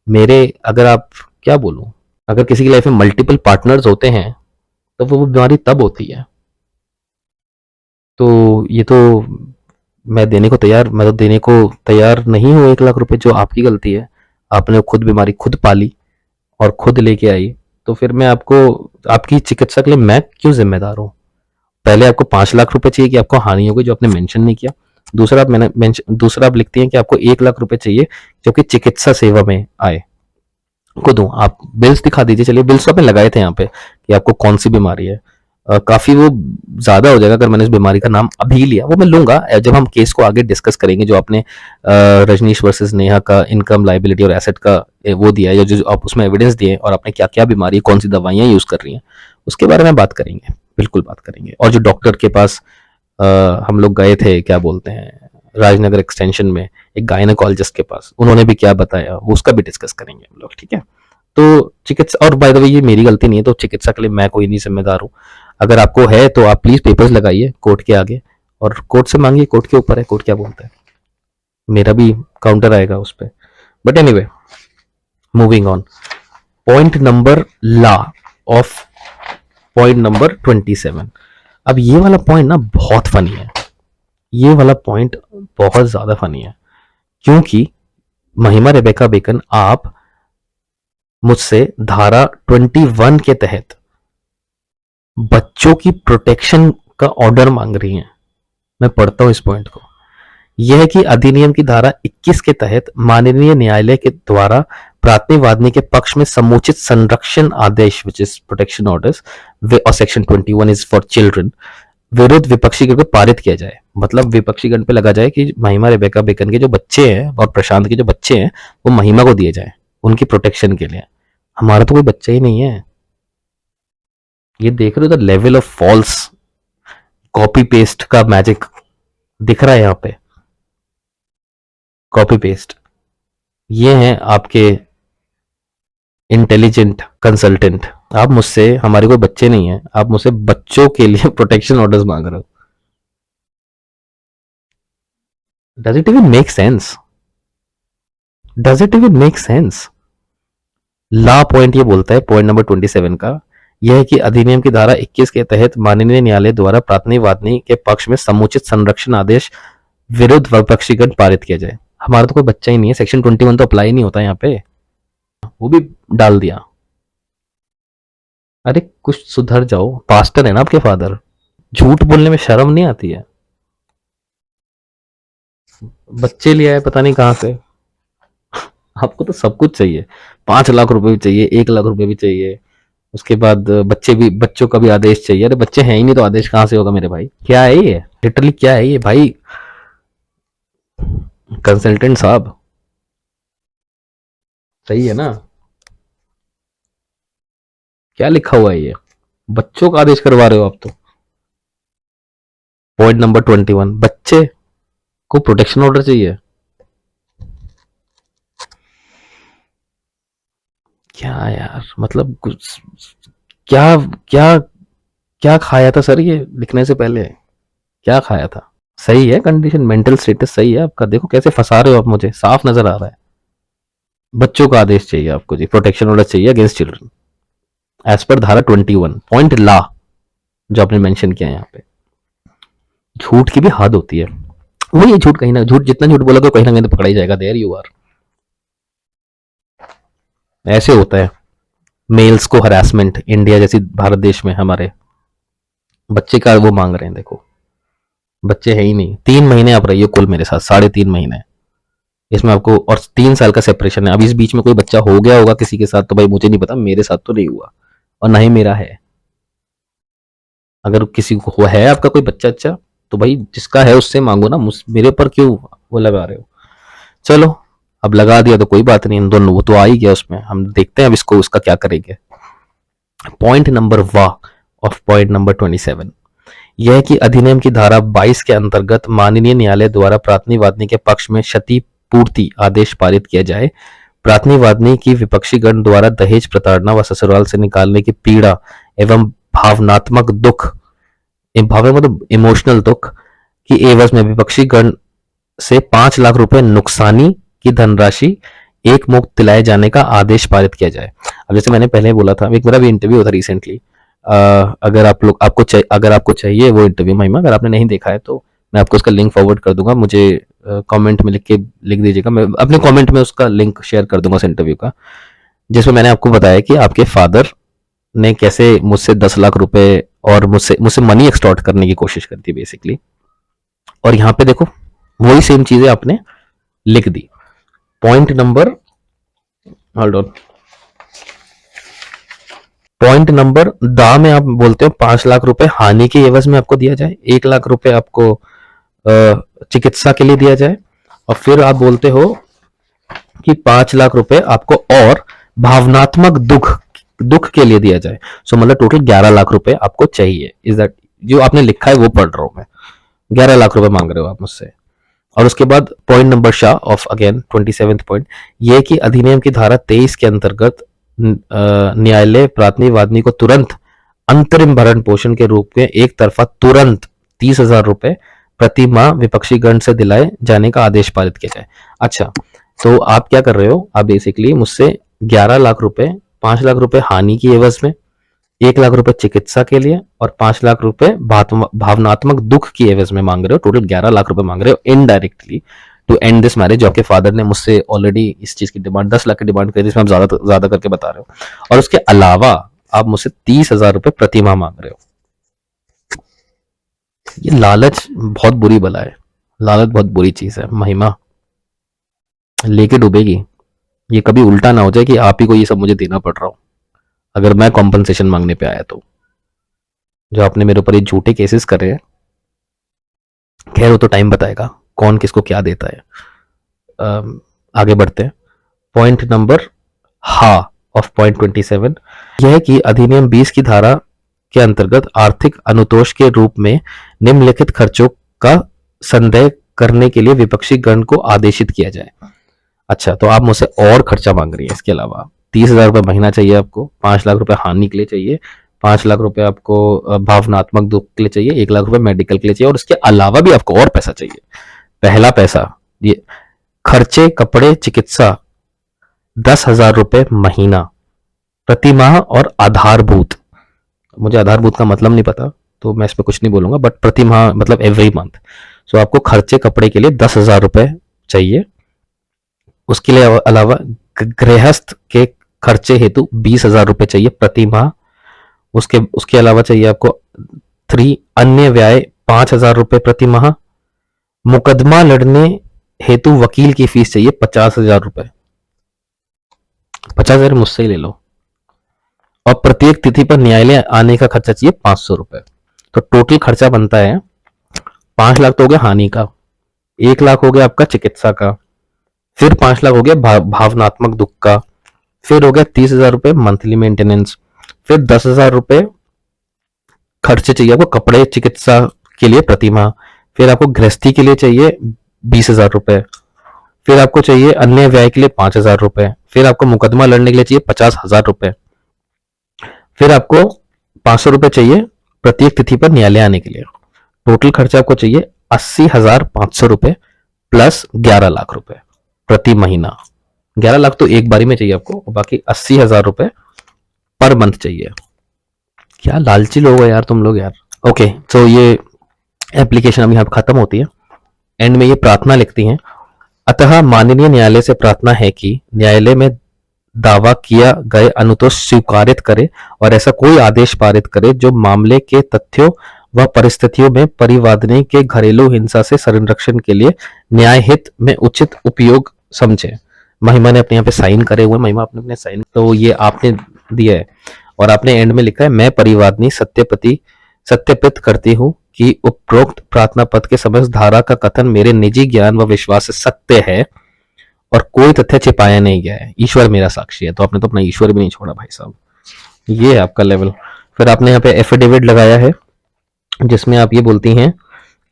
मेरे अगर आप क्या बोलूं, अगर किसी की लाइफ में मल्टीपल पार्टनर्स होते हैं तो वो बीमारी तब होती है। तो ये तो मैं तो देने को तैयार नहीं हूँ 1 लाख रुपए, जो आपकी गलती है। आपने खुद बीमारी खुद पाली और खुद लेके आई, तो फिर मैं आपकी चिकित्सा के लिए मैं क्यों जिम्मेदार हूँ? पहले आपको 5 लाख रुपए चाहिए कि आपको हानि हो गई, जो आपने मेंशन नहीं किया। दूसरा आप लिखती हैं कि आपको 1 लाख रुपए चाहिए जो कि चिकित्सा सेवा में आए। को दूं? आप बिल्स दिखा दीजिए। चलिए, बिल्स तो आपने लगाए थे यहाँ पे कि आपको कौन सी बीमारी है। काफी वो ज्यादा हो जाएगा अगर मैंने इस बीमारी का नाम अभी लिया। वो मैं लूंगा जब हम केस को आगे डिस्कस करेंगे। जो आपने रजनीश वर्सेस नेहा का इनकम लाइबिलिटी और एसेट का वो दिया है, जो आप उसमें एविडेंस दिए और आपने क्या क्या बीमारी, कौन सी दवाइयां यूज कर रही हैं, उसके बारे में बात करेंगे, बिल्कुल बात करेंगे। और जो डॉक्टर के पास हम लोग गए थे, क्या बोलते हैं, राजनगर एक्सटेंशन में एक गायनेकोलॉजिस्ट के पास, उन्होंने भी क्या बताया, वो उसका भी डिस्कस करेंगे हम लोग, ठीक है। तो चिकित्सा, और बाय द वे ये मेरी गलती नहीं है, तो चिकित्सा के लिए मैं कोई नहीं जिम्मेदार हूँ। अगर आपको है तो आप प्लीज पेपर्स लगाइए कोर्ट के आगे और कोर्ट से मांगिए। कोर्ट के ऊपर है, कोर्ट क्या बोलता है, मेरा भी काउंटर आएगा उस पर। But anyway, moving on. Point number point number 27। अब ये वाला पॉइंट ना बहुत फनी है। ये वाला पॉइंट बहुत ज्यादा फनी है, क्योंकि महिमा रेबेका बेकन, आप मुझसे धारा 21 के तहत बच्चों की प्रोटेक्शन का ऑर्डर मांग रही हैं। मैं पढ़ता हूं इस पॉइंट को। यह कि अधिनियम की धारा 21 के तहत माननीय न्यायालय के द्वारा प्राथमिक वादनी के पक्ष में समुचित संरक्षण आदेश विच इज प्रोटेक्शन ऑर्डर्स और सेक्शन 21 इज फॉर चिल्ड्रन विरुद्ध विपक्षी गण को पारित किया जाए। मतलब विपक्षी गण पे लगा जाए कि महिमा रेबेका बेकन के जो बच्चे हैं और प्रशांत के जो बच्चे हैं वो महिमा को दिए जाए उनकी प्रोटेक्शन के लिए। हमारा तो कोई बच्चा ही नहीं है। ये देख रहे हो the level of false copy paste का मैजिक दिख रहा है यहाँ पे। कॉपी पेस्ट, ये हैं आपके इंटेलिजेंट कंसल्टेंट। आप मुझसे, हमारे कोई बच्चे नहीं है, आप मुझसे बच्चों के लिए प्रोटेक्शन ऑर्डर्स मांग रहे हो। Does it even make sense? Does it even make sense? Law point ये बोलता है, पॉइंट नंबर 27 का, यह है कि अधिनियम की धारा 21 के तहत माननीय न्यायालय द्वारा प्राथमिक वादनी के पक्ष में समुचित संरक्षण आदेश विरुद्ध विपक्षीगण पारित किया जाए। हमारा तो कोई बच्चा ही नहीं है, सेक्शन 21 तो अप्लाई नहीं होता यहाँ पे, वो भी डाल दिया। अरे कुछ सुधर जाओ, पास्टर है ना आपके फादर, झूठ बोलने में शर्म नहीं आती है? बच्चे लिया है पता नहीं कहां से। आपको तो सब कुछ चाहिए, 5 लाख रुपए भी चाहिए, 1 लाख रुपए भी चाहिए, उसके बाद बच्चों का भी आदेश चाहिए। अरे बच्चे हैं ही नहीं तो आदेश कहां से होगा मेरे भाई? क्या है ये, लिटरली क्या है ये भाई? कंसल्टेंट साहब सही है ना? क्या लिखा हुआ है ये? बच्चों का आदेश करवा रहे हो आप तो। पॉइंट नंबर 21, बच्चे को प्रोटेक्शन ऑर्डर चाहिए। क्या यार, मतलब कुछ क्या क्या क्या खाया था सर ये लिखने से पहले? क्या खाया था? सही है कंडीशन, मेंटल स्टेटस सही है आपका। देखो कैसे फंसा रहे हो आप मुझे, साफ नजर आ रहा है। बच्चों का आदेश चाहिए आपको जी, प्रोटेक्शन ऑर्डर चाहिए अगेंस्ट चिल्ड्रन एज पर धारा 21 पॉइंट ला, जो आपने मेंशन किया यहाँ पे। झूठ की भी हद होती है। वही झूठ, कहीं ना झूठ, जितना झूठ बोलोगे कहीं ना कहीं तो पकड़ा ही जाएगा। There you are. ऐसे होता है मेल्स को हरासमेंट इंडिया जैसी भारत देश में। हमारे बच्चे का वो मांग रहे हैं, देखो बच्चे है ही नहीं। 3 महीने आप रहिए कुल मेरे साथ, 3.5 महीने इसमें आपको, और 3 साल का सेपरेशन है। अब इस बीच में कोई बच्चा हो गया होगा किसी के साथ तो भाई मुझे नहीं पता, मेरे साथ तो नहीं हुआ और ना ही मेरा है। अगर किसी को है आपका कोई बच्चा अच्छा तो भाई जिसका है उससे मांगो ना, मेरे पर क्यों वो लगा रहे हो? चलो अब लगा दिया तो कोई बात नहीं, इन दोनों वो तो आ ही गया उसमें, हम देखते हैं अब इसको उसका क्या करेंगे। पॉइंट नंबर वाह ऑफ पॉइंट नंबर 27 यह है कि अधिनियम की धारा 22 के अंतर्गत माननीय न्यायालय द्वारा प्रार्थनी वादनी के पक्ष में क्षतिपूर्ति आदेश पारित किया जाए। प्रार्थनी वादनी की विपक्षी गण द्वारा दहेज प्रताड़ना व ससुराल से निकालने की पीड़ा एवं भावनात्मक दुख, भाव मतलब इमोशनल दुख की एवज में विपक्षी गण से 5 लाख रुपए नुकसानी की धनराशि एक मुक्त दिलाए जाने का आदेश पारित किया जाए। अब जैसे मैंने पहले बोला था, एक मेरा भी इंटरव्यू था रिसेंटली, अगर आप लोग अगर आपको चाहिए वो इंटरव्यू महिमा, अगर आपने नहीं देखा है तो मैं आपको उसका लिंक फॉरवर्ड कर दूंगा, मुझे कमेंट में लिख दीजिएगा, मैं अपने कमेंट में उसका लिंक शेयर कर दूंगा उस इंटरव्यू का, जिसमें मैंने आपको बताया कि आपके फादर ने कैसे मुझसे 10 लाख रुपए और मुझसे मनी एक्सटॉर्ट करने की कोशिश करती है बेसिकली। और यहाँ पे देखो वही सेम चीजें आपने लिख दी। पॉइंट नंबर पॉइंट नंबर दा में आप बोलते हो 5 लाख रुपए हानि के एवज में आपको दिया जाए, 1 लाख रुपए आपको चिकित्सा के लिए दिया जाए, और फिर आप बोलते हो कि 5 लाख रुपए आपको और भावनात्मक दुख के लिए दिया जाए। सो मतलब टोटल 11 लाख रुपए आपको चाहिए। इज दैट जो आपने लिखा है वो पढ़ रहा हूं मैं, 11 लाख रुपए मांग रहे हो आप मुझसे। और उसके बाद point number Shah of again 27th point यह कि अधिनियम की धारा 23 के अंतर्गत न्यायालय प्रार्थनी वादनी को तुरंत अंतरिम भरण पोषण के रूप में एक तरफा तुरंत 30,000 रुपए प्रति माह विपक्षी गण से दिलाए जाने का आदेश पारित किया जाए। अच्छा, तो आप क्या कर रहे हो, आप बेसिकली मुझसे 11 लाख रुपए, 5 लाख रुपए हानि की एवज में, 1 लाख रुपए चिकित्सा के लिए और 5 लाख रुपए भावनात्मक दुख की एवज में मांग रहे हो। टोटल 11 लाख रुपए मांग रहे हो indirectly to end this marriage. जो आपके फादर ने मुझसे ऑलरेडी इस चीज की डिमांड 10 लाख की डिमांड करी, जिसमें आप ज्यादा करके बता रहे हो, और उसके अलावा आप मुझसे 30,000 रुपए प्रति माह मांग रहे हो। ये लालच बहुत बुरी बला है, लालच बहुत बुरी चीज है महिमा, लेके डूबेगी। ये कभी उल्टा ना हो जाए कि आप ही को ये सब मुझे देना पड़ रहा हो अगर मैं कॉम्पनसेशन मांगने पे आया तो। जो आपने मेरे ऊपर ये झूठे केसेस करे हैं, खैर वो तो टाइम बताएगा कौन किसको क्या देता है। आगे बढ़ते हैं। पॉइंट नंबर हा ऑफ पॉइंट 27 यह है कि अधिनियम 20 की धारा के अंतर्गत आर्थिक अनुतोष के रूप में निम्नलिखित खर्चों का संदेह करने के लिए विपक्षी गण को आदेशित किया जाए। अच्छा, तो आप मुझसे और खर्चा मांग रही है इसके अलावा। 30,000 रुपए महीना चाहिए आपको, 5 लाख रुपए हानि के लिए चाहिए, 5 लाख रुपए आपको भावनात्मक दुख के लिए चाहिए, 1 लाख रुपए मेडिकल के लिए चाहिए, और इसके अलावा भी आपको और पैसा चाहिए। पहला पैसा ये खर्चे कपड़े चिकित्सा 10,000 रुपए महीना प्रति माह और आधारभूत, मुझे आधारभूत का मतलब नहीं पता तो मैं इस पर कुछ नहीं बोलूंगा, बट प्रति माह मतलब एवरी मंथ। सो आपको खर्चे कपड़े के लिए 10,000 रुपए चाहिए। उसके लिए अलावा गृहस्थ के खर्चे हेतु 20,000 रुपए चाहिए प्रति माह। उसके अलावा चाहिए आपको 3 अन्य व्यय 5,000 रुपए प्रति माह। मुकदमा लड़ने हेतु वकील की फीस चाहिए 50,000 रुपए। 50,000 मुझसे ही ले लो। और प्रत्येक तिथि पर न्यायालय आने का खर्चा चाहिए 500 रुपए। तो टोटल खर्चा बनता है 5 लाख तो हो गया हानि का, 1 लाख हो गया आपका चिकित्सा का, फिर 5 लाख हो गया भावनात्मक दुख का, फिर हो गया 30,000 रुपए मंथली मेंटेनेंस, फिर 10,000 रुपए खर्चे चाहिए आपको कपड़े चिकित्सा के लिए प्रति माह, फिर आपको गृहस्थी के लिए चाहिए 20,000 रुपए, फिर आपको चाहिए अन्य व्यय के लिए 5,000 रुपए, फिर आपको मुकदमा लड़ने के लिए चाहिए 50,000 रुपए, फिर आपको 500 रुपए चाहिए प्रत्येक तिथि पर न्यायालय आने के लिए। टोटल खर्चा आपको चाहिए 80,500 रुपए प्लस 11 लाख रुपए प्रति महीना। 11 लाख तो एक बारी में चाहिए आपको, और बाकी 80,000 रुपए पर मंथ चाहिए। क्या लालची लोग हो यार तुम लोग यार। ओके, तो ये एप्लीकेशन अब यहाँ पे खत्म होती है। एंड में ये प्रार्थना लिखती हैं, अतः माननीय न्यायालय से प्रार्थना है कि न्यायालय में दावा किया गए अनुतोष स्वीकारित करे और ऐसा कोई आदेश पारित करे जो मामले के तथ्यों व परिस्थितियों में परिवादनी के घरेलू हिंसा से संरक्षण के लिए न्याय हित में उचित उपयोग समझे। महिमा ने अपने यहाँ पे साइन करे हुए, महिमा आपने अपने साइन, तो ये आपने दिया है और आपने एंड में लिखा है, मैं परिवादनी सत्यापित करती हूँ कि उपरोक्त प्रार्थना पत्र के समस्त धारा का कथन मेरे निजी ज्ञान व विश्वास से सत्य है और कोई तथ्य छिपाया नहीं गया है, ईश्वर मेरा साक्षी है। तो आपने तो अपना ईश्वर भी नहीं छोड़ा भाई साहब, ये है आपका लेवल। फिर आपने यहाँ पे एफिडेविट लगाया है जिसमें आप ये बोलती हैं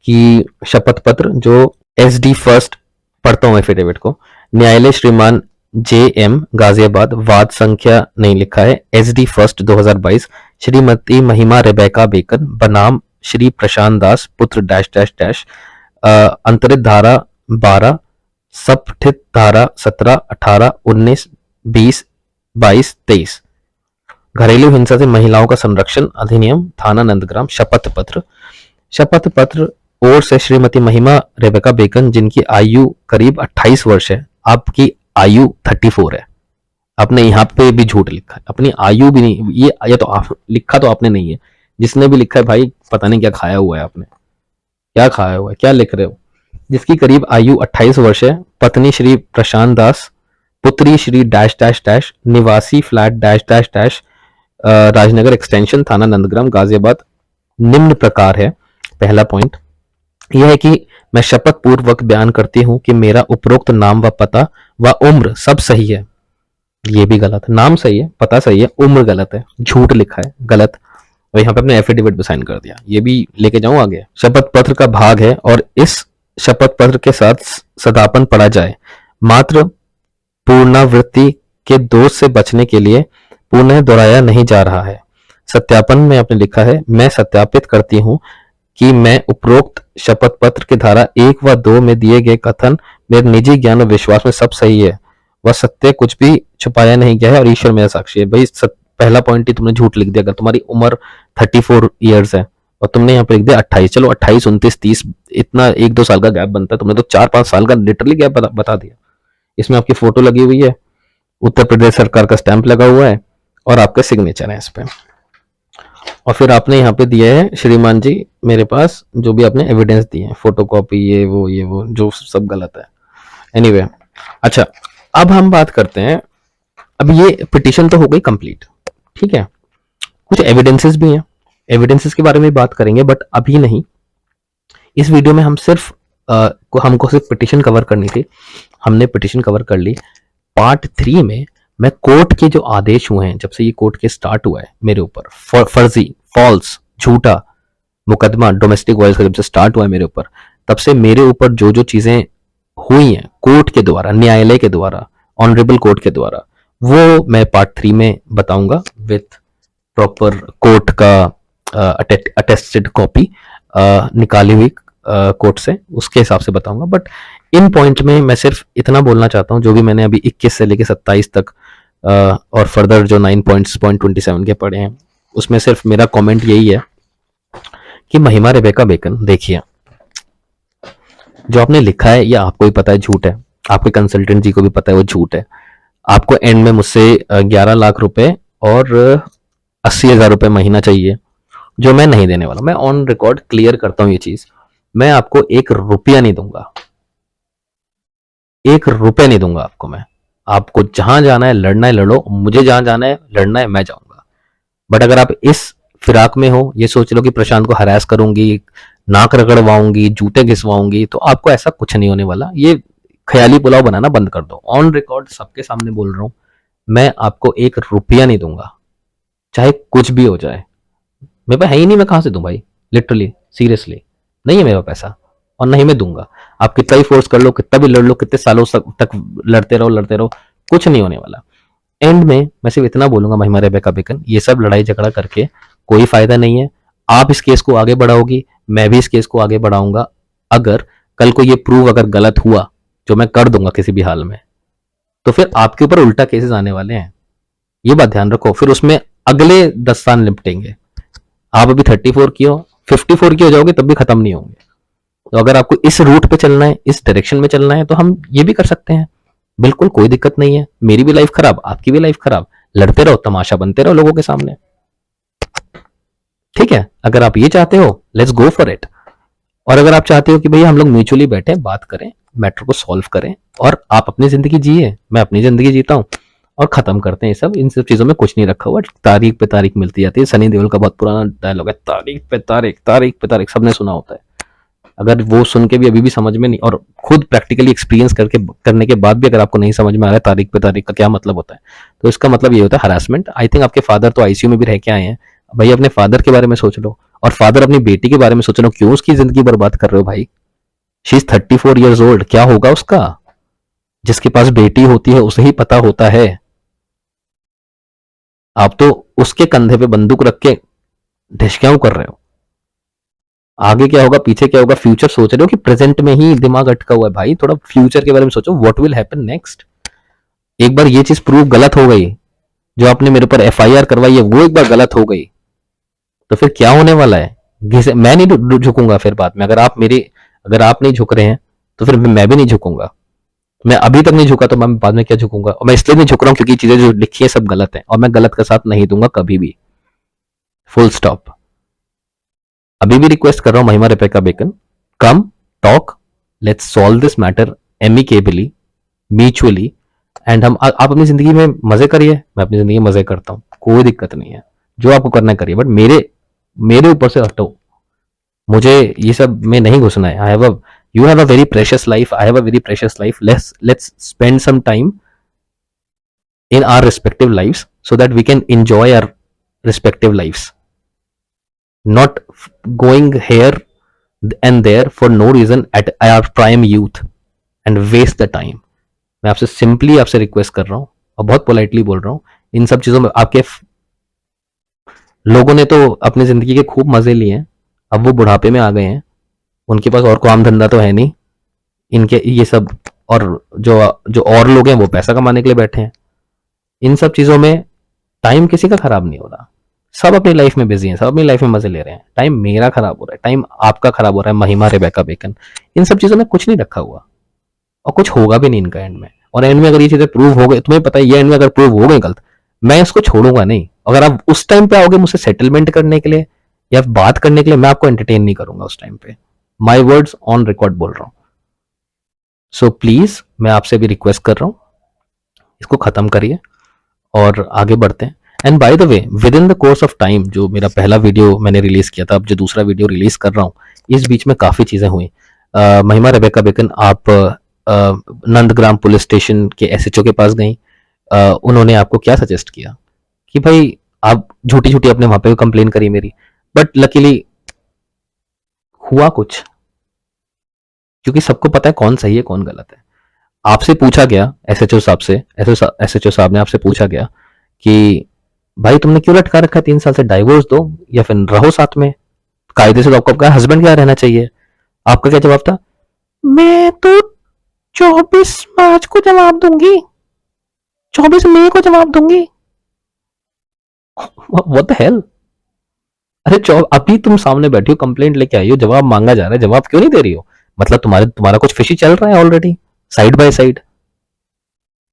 कि शपथ पत्र, जो SD फर्स्ट, पढ़ता हूँ एफिडेविट को। न्यायालय श्रीमान JM गाजियाबाद, वाद संख्या नहीं लिखा है, SD फर्स्ट 2022, श्रीमती महिमा रेबेका बेकन बनाम श्री प्रशांत दास पुत्र डैश डैश डैश, अंतरित धारा 12, सपठित धारा 17, 18, 19, 20, 22, 23, घरेलू हिंसा से महिलाओं का संरक्षण अधिनियम, थाना नंदग्राम। शपथ पत्र ओर से श्रीमती महिमा रेबेका बेकन, जिनकी आयु करीब 28 वर्ष है, आपकी आयु 34 है। आपने यहाँ पे भी झूठ लिखा है, अपनी आयु भी नहीं, ये तो आप लिखा तो आपने नहीं है, जिसने भी लिखा है भाई पता नहीं क्या खाया हुआ है आपने, क्या खाया हुआ है, क्या लिख रहे हो। जिसकी करीब आयु 28 वर्ष है, पत्नी श्री प्रशांत दास, पुत्री श्री डैश डैश डैश, निवासी flat dash dash dash, Rajnagar extension, थाना नंदग्राम, गाजियाबाद। निम्न प्रकार है। पहला पॉइंट यह है कि मैं शपथ पूर्वक बयान करती हूं कि मेरा उपरोक्त नाम व पता व उम्र सब सही है। ये भी गलत है, नाम सही है, पता सही है, उम्र गलत है, झूठ लिखा है, गलत। और यहाँ पे अपने एफिडेविट भी साइन कर दिया, ये भी लेके जाऊं आगे। शपथ पत्र का भाग है और इस शपथ पत्र के साथ सदापन पढ़ा जाए। मात्र पुनरावृत्ति के दोष से बचने के लिए पुनः दोहराया नहीं जा रहा है। सत्यापन में आपने लिखा है, मैं सत्यापित करती हूं कि मैं उपरोक्त शपथ पत्र की धारा 1 व 2 में दिए गए कथन मेरे निजी ज्ञान और विश्वास में सब सही है, वह सत्य कुछ भी छुपाया नहीं गया है और ईश्वर मेरा साक्षी है। भाई पहला पॉइंट ही तुमने झूठ लिख दिया। अगर तुम्हारी उम्र 34 ईयर्स है और तुमने यहाँ पे लिख दिया 28, चलो 28, 29, 30, इतना 1-2 साल का गैप बनता है, तुमने तो 4-5 साल का लिटरली गैप बता दिया। इसमें आपकी फोटो लगी हुई है, उत्तर प्रदेश सरकार का स्टैंप लगा हुआ है और आपके सिग्नेचर है इस पे। और फिर आपने यहाँ पे दिया है श्रीमान जी मेरे पास जो भी आपने एविडेंस दिए हैं, फोटोकॉपी, ये वो जो सब गलत है। एनीवे, अच्छा अब हम बात करते हैं, अब ये पिटीशन तो हो गई कंप्लीट, ठीक है, कुछ एविडेंसेस भी हैं, एविडेंसेस के बारे में बात करेंगे बट अभी नहीं। इस वीडियो में हम सिर्फ हमको सिर्फ पिटीशन कवर करनी थी, हमने पिटीशन कवर कर ली। पार्ट 3 में मैं कोर्ट के जो आदेश हुए हैं, जब से ये कोर्ट के स्टार्ट हुआ है मेरे ऊपर, फर्जी, फॉल्स, झूठा मुकदमा डोमेस्टिक वायलेंस का जब से स्टार्ट हुआ है मेरे ऊपर, तब से मेरे ऊपर जो जो चीजें हुई हैं कोर्ट के द्वारा, न्यायालय के द्वारा, ऑनरेबल कोर्ट के द्वारा, वो मैं पार्ट 3 में बताऊंगा विथ प्रॉपर कोर्ट का अटेस्टेड कॉपी निकाली हुई कोर्ट से, उसके हिसाब से बताऊंगा। बट इन पॉइंट में मैं सिर्फ इतना बोलना चाहता हूं, जो भी मैंने अभी 21 से लेके 27 तक और फर्दर जो 9 पॉइंट्स पॉइंट 27 के पढ़े हैं, उसमें सिर्फ मेरा कमेंट यही है कि महिमा रेबेका बेकन, देखिए जो आपने लिखा है ये आपको भी पता है झूठ है, आपके कंसल्टेंट जी को भी पता है वो झूठ है। आपको एंड में मुझसे 11 लाख रुपए और 80,000 रुपए महीना चाहिए, जो मैं नहीं देने वाला। मैं ऑन रिकॉर्ड क्लियर करता हूं ये चीज, मैं आपको 1 रुपया नहीं दूंगा, 1 रुपया नहीं दूंगा आपको मैं। आपको जहां जाना है लड़ना है लड़ो, मुझे जहां जाना है लड़ना है मैं जाऊंगा। बट अगर आप इस फिराक में हो, ये सोच लो कि प्रशांत को हरास करूंगी, नाक रगड़वाऊंगी, जूते घिसवाऊंगी, तो आपको ऐसा कुछ नहीं होने वाला। ये ख्याली पुलाव बनाना बंद कर दो। ऑन रिकॉर्ड सबके सामने बोल रहा हूं, मैं आपको 1 रुपया नहीं दूंगा, चाहे कुछ भी हो जाए। मेरे पास है ही नहीं, मैं कहां से दूं भाई, लिटरली सीरियसली नहीं है मेरा पैसा, और नहीं मैं दूंगा। आप कितना ही फोर्स कर लो, कितना भी लड़ लो, कितने सालों तक लड़ते रहो, कुछ नहीं होने वाला। एंड में मैं सिर्फ इतना बोलूंगा, महिमा रेबेका बेकन, ये सब लड़ाई झगड़ा करके कोई फायदा नहीं है। आप इस केस को आगे बढ़ाओगी, मैं भी इस केस को आगे बढ़ाऊंगा। अगर कल को ये प्रूव अगर गलत हुआ, जो मैं कर दूंगा किसी भी हाल में, तो फिर आपके ऊपर उल्टा केसेस आने वाले हैं, ये बात ध्यान रखो। फिर उसमें अगले 10 साल निपटेंगे। आप अभी 34 की हो, 54 की हो जाओगे तब भी खत्म नहीं होंगे। तो अगर आपको इस रूट पे चलना है, इस डायरेक्शन में चलना है, तो हम ये भी कर सकते हैं, बिल्कुल कोई दिक्कत नहीं है। मेरी भी लाइफ खराब, आपकी भी लाइफ खराब, लड़ते रहो, तमाशा बनते रहो लोगों के सामने, ठीक है। अगर आप ये चाहते हो, लेट्स गो फॉर इट। और अगर आप चाहते हो कि भैया हम लोग म्यूचुअली बैठे बात करें, मैटर को सॉल्व करें, और आप अपनी जिंदगी जिए, मैं अपनी जिंदगी जीता हूं, और खत्म करते हैं ये सब। इन सब चीजों में कुछ नहीं रखा हुआ, तारीख पे तारीख मिलती जाती है। सनी देओल का बहुत पुराना डायलॉग है, तारीख पे तारीख, तारीख पे तारीख, सबने सुना होता है। अगर वो सुन के भी अभी भी समझ में नहीं, और खुद प्रैक्टिकली एक्सपीरियंस करने के बाद भी अगर आपको नहीं समझ में आ रहा है तारीख पे तारीख का क्या मतलब होता है, तो इसका मतलब ये होता है हरासमेंट। आई थिंक आपके फादर तो आईसीयू में भी रह के आए हैं, भाई अपने फादर के बारे में सोच लो, और फादर अपनी बेटी के बारे में सोच लो, क्यों उसकी जिंदगी बर्बाद कर रहे हो भाई? शी इज 34 years old, क्या होगा उसका? जिसके पास बेटी होती है उसे ही पता होता है। आप तो उसके कंधे पे बंदूक रख के ढिशक्यां कर रहे हो। आगे क्या होगा, पीछे क्या होगा, फ्यूचर सोच रहे हो कि प्रेजेंट में ही दिमाग अटका हुआ है? भाई थोड़ा फ्यूचर के बारे में सोचो, व्हाट विल हैपन नेक्स्ट। एक बार ये चीज प्रूव गलत हो गई, जो आपने मेरे ऊपर एफआईआर करवाई है वो एक बार गलत हो गई, तो फिर क्या होने वाला है? मैं नहीं झुकूंगा फिर बाद में। अगर आप नहीं झुक रहे हैं तो फिर मैं भी नहीं झुकूंगा। मैं अभी तक नहीं झुका तो मैं बाद में क्या झुकूंगा? और मैं इसलिए नहीं झुक रहा हूं क्योंकि चीजें जो लिखी है सब गलत है, और मैं गलत का साथ नहीं दूंगा कभी भी, फुल स्टॉप। अभी भी रिक्वेस्ट कर रहा हूं Mahima Rebecca Bacon, come talk, let's solve this matter amicably, mutually, and आप अपनी जिंदगी में मजे करिए, मैं अपनी जिंदगी में मजे करता हूं, कोई दिक्कत नहीं है। जो आपको करना है करिए, बट मेरे ऊपर से हटो, मुझे ये सब में नहीं घुसना है। You have a very precious life, I have a very precious life. Let's spend some time in our respective lives so that we can enjoy our respective lives, not going here and there for no reason at our prime youth and waste the time. मैं आपसे simply आपसे request कर रहा हूँ और बहुत politely बोल रहा हूँ, इन सब चीजों में आपके लोगों ने तो अपनी जिंदगी के खूब मजे लिए हैं, अब वो बुढ़ापे में आ गए हैं, उनके पास और काम धंधा तो है नहीं, इनके ये सब, और जो और लोग हैं वो पैसा कमाने के लिए बैठे हैं। इन सब चीजों में टाइम किसी का खराब नहीं हो रहा, सब अपनी लाइफ में बिजी हैं, सब अपनी लाइफ में मजे ले रहे हैं। टाइम मेरा खराब हो रहा है, टाइम आपका खराब हो रहा है, महिमा रेबेका बेकन। इन सब चीजों में कुछ नहीं रखा हुआ और कुछ होगा भी नहीं इनका एंड में। और एंड में अगर ये चीजें प्रूव हो गई, तुम्हें पता है ये एंड में अगर प्रूव हो गई गलत, मैं इसको छोड़ूंगा नहीं। अगर आप उस टाइम पे आओगे मुझसे सेटलमेंट करने के लिए या बात करने के लिए, मैं आपको एंटरटेन नहीं करूंगा उस टाइम पे। माई वर्ड्स ऑन रिकॉर्ड बोल रहा हूं। सो प्लीज मैं आपसे भी रिक्वेस्ट कर रहा हूं, इसको खत्म करिए और आगे बढ़ते हैं। And by the way, with in the course of time, जो मेरा पहला वीडियो मैंने रिलीज किया था, अब जो दूसरा वीडियो रिलीज कर रहा हूँ, इस बीच में काफी चीजें हुई। महिमा रेबेका बेकन, आप नंदग्राम पुलिस स्टेशन के एसएचओ के पास गई, उन्होंने आपको क्या सजेस्ट किया कि भाई आप झूठी झूठी अपने वहां पे कंप्लेन करी मेरी, बट लकीली हुआ कुछ, क्योंकि सबको पता है कौन सही है कौन गलत है। आपसे पूछा गया एसएचओ साहब से, एसएचओ साहब ने आपसे पूछा गया कि भाई तुमने क्यों लटका रखा है 3 साल से, डाइवोर्स दो या फिर रहो साथ में, कायदे से। तो आपको आपका हस्बैंड क्या रहना चाहिए? आपका क्या जवाब था? मैं तो 24 मार्च को जवाब दूंगी, 24 मई को जवाब दूंगी। What the hell? अरे अभी तुम सामने बैठी हो, कंप्लेंट लेके आई हो, जवाब मांगा जा रहा है, जवाब क्यों नहीं दे रही हो? मतलब तुम्हारा कुछ फिशी चल रहा है ऑलरेडी साइड बाय साइड।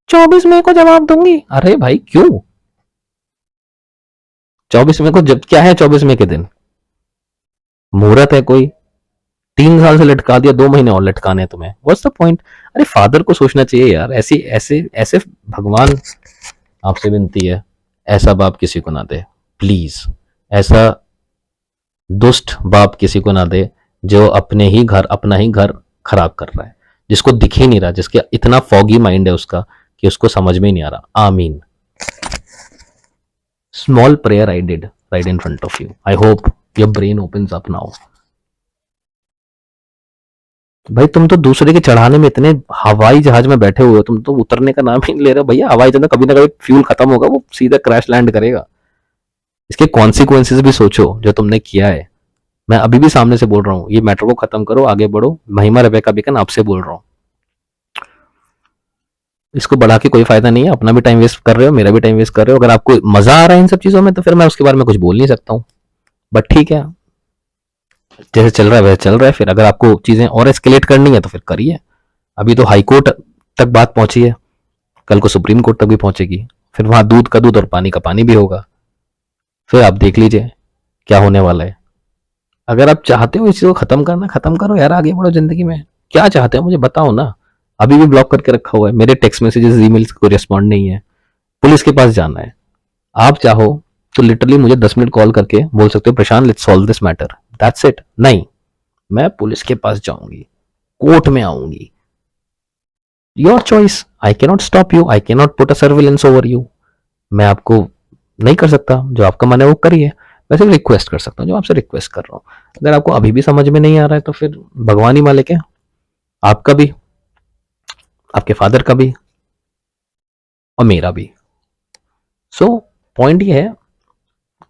24 मई को जवाब दूंगी, अरे भाई क्यों 24 मई को? जब क्या है 24 मई के दिन? मुहूर्त है कोई? 3 साल से लटका दिया, 2 महीने और लटकाने तुम्हें, व्हाट्स द पॉइंट? अरे फादर को सोचना चाहिए यार। ऐसे ऐसे ऐसे भगवान आपसे विनती है, ऐसा बाप किसी को ना दे प्लीज, ऐसा दुष्ट बाप किसी को ना दे जो अपना ही घर खराब कर रहा है, जिसको दिख ही नहीं रहा, जिसके इतना फॉगी माइंड है उसका कि उसको समझ में ही नहीं आ रहा। आमीन। Small prayer I did right in front of you, I hope your brain opens up now. भाई तुम तो दूसरे के चढ़ाने में इतने हवाई जहाज में बैठे हुए हो, तुम तो उतरने का नाम ही नहीं ले रहे हो। भैया हवाई जहाज कभी ना कभी फ्यूल खत्म होगा, वो सीधा क्रैश लैंड करेगा। इसके कॉन्सिक्वेंसेस भी सोचो जो तुमने किया है। मैं अभी भी सामने से बोल रहा हूँ, ये मैटर को खत्म करो, आगे बढ़ो। महिमा रेबेका बेकन आपसे बोल रहा हूँ, इसको बढ़ा के कोई फायदा नहीं है। अपना भी टाइम वेस्ट कर रहे हो, मेरा भी टाइम वेस्ट कर रहे हो। अगर आपको मजा आ रहा है इन सब चीजों में तो फिर मैं उसके बारे में कुछ बोल नहीं सकता हूँ, बट ठीक है, जैसे चल रहा है वैसे चल रहा है। फिर अगर आपको चीजें और एस्केलेट करनी है तो फिर करिए। अभी तो हाई कोर्ट तक बात पहुंची है, कल को सुप्रीम कोर्ट तक भी पहुंचेगी, फिर वहां दूध का दूध और पानी का पानी भी होगा। फिर आप देख लीजिए क्या होने वाला है। अगर आप चाहते हो इस चीज को खत्म करना, खत्म करो यार, आगे बढ़ो जिंदगी में। क्या चाहते हो मुझे बताओ ना। अभी भी ब्लॉक करके रखा हुआ है, मेरे टेक्स्ट मैसेजेस ईमेल्स को रिस्पॉन्ड नहीं है। पुलिस के पास जाना है, आप चाहो तो लिटरली मुझे 10 मिनट कॉल करके बोल सकते हो Prashant let's solve this matter, that's it. नहीं, मैं पुलिस के पास जाऊंगी, कोर्ट में आऊंगी, your choice, I can not stop you, I can not put a surveillance over you. मैं आपको नहीं कर सकता, जो आपका मन है वो करिए। मैं सिर्फ रिक्वेस्ट कर सकता हूँ, जो आपसे रिक्वेस्ट कर रहा हूँ। अगर आपको अभी भी समझ में नहीं आ रहा है तो फिर भगवान ही मालिक है, आपका भी, आपके फादर का भी और मेरा भी। सो पॉइंट ये है,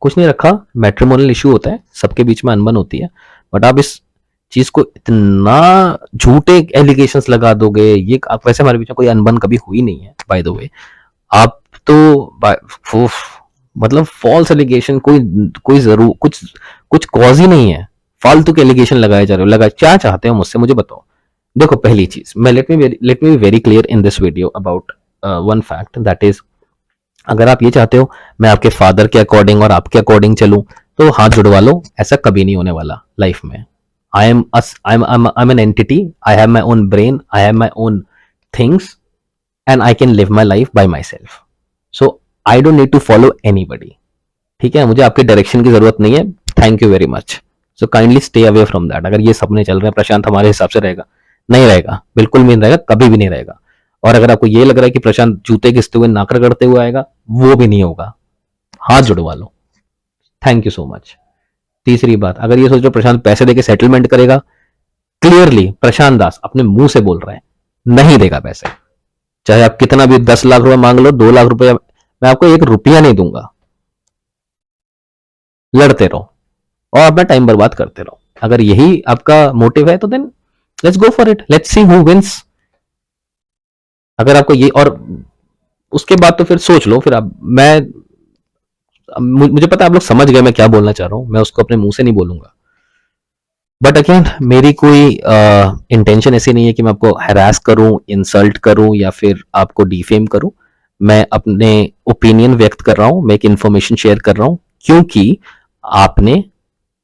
कुछ नहीं रखा, मैट्रिमोनियल इशू होता है, सबके बीच में अनबन होती है, बट आप इस चीज को इतना झूठे एलिगेशंस लगा दोगे, ये आप, वैसे हमारे बीच में कोई अनबन कभी हुई नहीं है बाय द वे। आप तो उफ, मतलब फॉल्स एलिगेशन, कोई जरूर कुछ कॉज ही नहीं है, फालतू के एलिगेशन लगाए जा रहे हो। लगा क्या चाहते हो मुझसे, मुझे बताओ। देखो पहली चीज, मैं let me be very clear in this video about one fact, that is, अगर आप ये चाहते हो मैं आपके फादर के अकॉर्डिंग और आपके अकॉर्डिंग चलूं, तो हाथ जुड़वा लो, ऐसा कभी नहीं होने वाला लाइफ में। I'm an entity, I have my own brain, I have my own things, and I can live my life by myself, so I don't need to follow anybody। ठीक है, मुझे आपके डायरेक्शन की जरूरत नहीं है, thank you very much, so kindly stay away from that. अगर ये सपने चल रहे हैं प्रशांत हमारे हिसाब से रहेगा, नहीं रहेगा, बिल्कुल भी नहीं रहेगा, कभी भी नहीं रहेगा। और अगर आपको ये लग रहा है कि प्रशांत जूते घिसते हुए नाकर करते हुए आएगा, वो भी नहीं होगा, हाथ जुड़वा लो, थैंक यू सो मच। तीसरी बात, अगर ये सोच रहे हो प्रशांत पैसे देके सेटलमेंट करेगा, क्लियरली प्रशांत दास अपने मुंह से बोल रहे हैं, नहीं देगा पैसे। चाहे आप कितना भी 10 लाख रुपए मांग लो, 2 लाख रुपए, मैं आपको 1 रुपया नहीं दूंगा। लड़ते रहो और अपना टाइम बर्बाद करते रहो। अगर यही आपका मोटिव है तो then let's go for it, let's see who wins. अगर आपको ये, और उसके बाद तो फिर सोच लो, फिर आप, मुझे पता है आप लोग समझ गए मैं क्या बोलना चाह रहा हूं, मैं उसको अपने मुंह से नहीं बोलूंगा। बट अगेन मेरी कोई इंटेंशन ऐसी नहीं है कि मैं आपको हैरास करूं, इंसल्ट करूं या फिर आपको डिफेम करूं। मैं अपने ओपिनियन व्यक्त कर रहा हूं, मैं एक इंफॉर्मेशन शेयर कर रहा हूं, क्योंकि आपने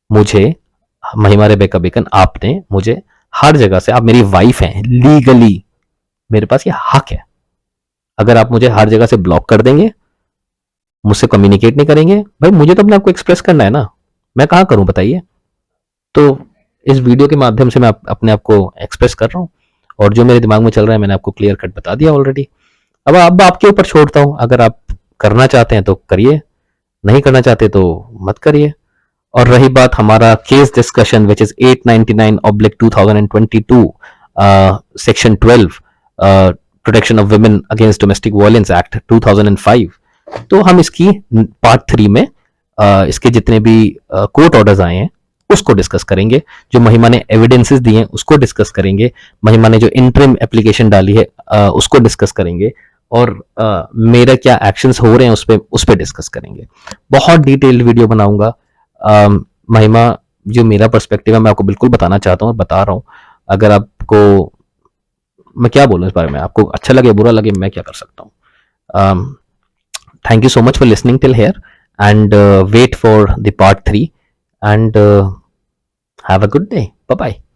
मुझे, महिमा रेबेका बेकन, आपने मुझे हर जगह से, आप मेरी वाइफ हैं लीगली, मेरे पास ये हक है। अगर आप मुझे हर जगह से ब्लॉक कर देंगे, मुझसे कम्युनिकेट नहीं करेंगे, भाई मुझे तो अपने आपको एक्सप्रेस करना है ना, मैं कहाँ करूं बताइए। तो इस वीडियो के माध्यम से मैं अपने आप को एक्सप्रेस कर रहा हूँ, और जो मेरे दिमाग में चल रहा है मैंने आपको क्लियर कट बता दिया ऑलरेडी। अब आपके ऊपर छोड़ता हूँ, अगर आप करना चाहते हैं तो करिए, नहीं करना चाहते तो मत करिए। और रही बात हमारा case discussion which is 899/2022 section 12 protection of women against domestic violence act 2005, तो हम इसकी पार्ट 3 में इसके जितने भी कोर्ट ऑर्डर्स आए हैं उसको डिस्कस करेंगे, जो महिमा ने एविडेंसेस दिए हैं उसको डिस्कस करेंगे, महिमा ने जो इंटरिम एप्लीकेशन डाली है उसको डिस्कस करेंगे, और मेरा क्या एक्शंस हो रहे हैं उस पे डिस्कस करेंगे। बहुत डिटेल्ड वीडियो बनाऊंगा। महिमा, जो मेरा पर्सपेक्टिव है मैं आपको बिल्कुल बताना चाहता हूँ और बता रहा हूँ। अगर आपको, मैं क्या बोलूँ इस बारे में, आपको अच्छा लगे बुरा लगे, मैं क्या कर सकता हूँ। Thank you so much for listening till here, and wait for the part 3, and have a good day. Bye bye.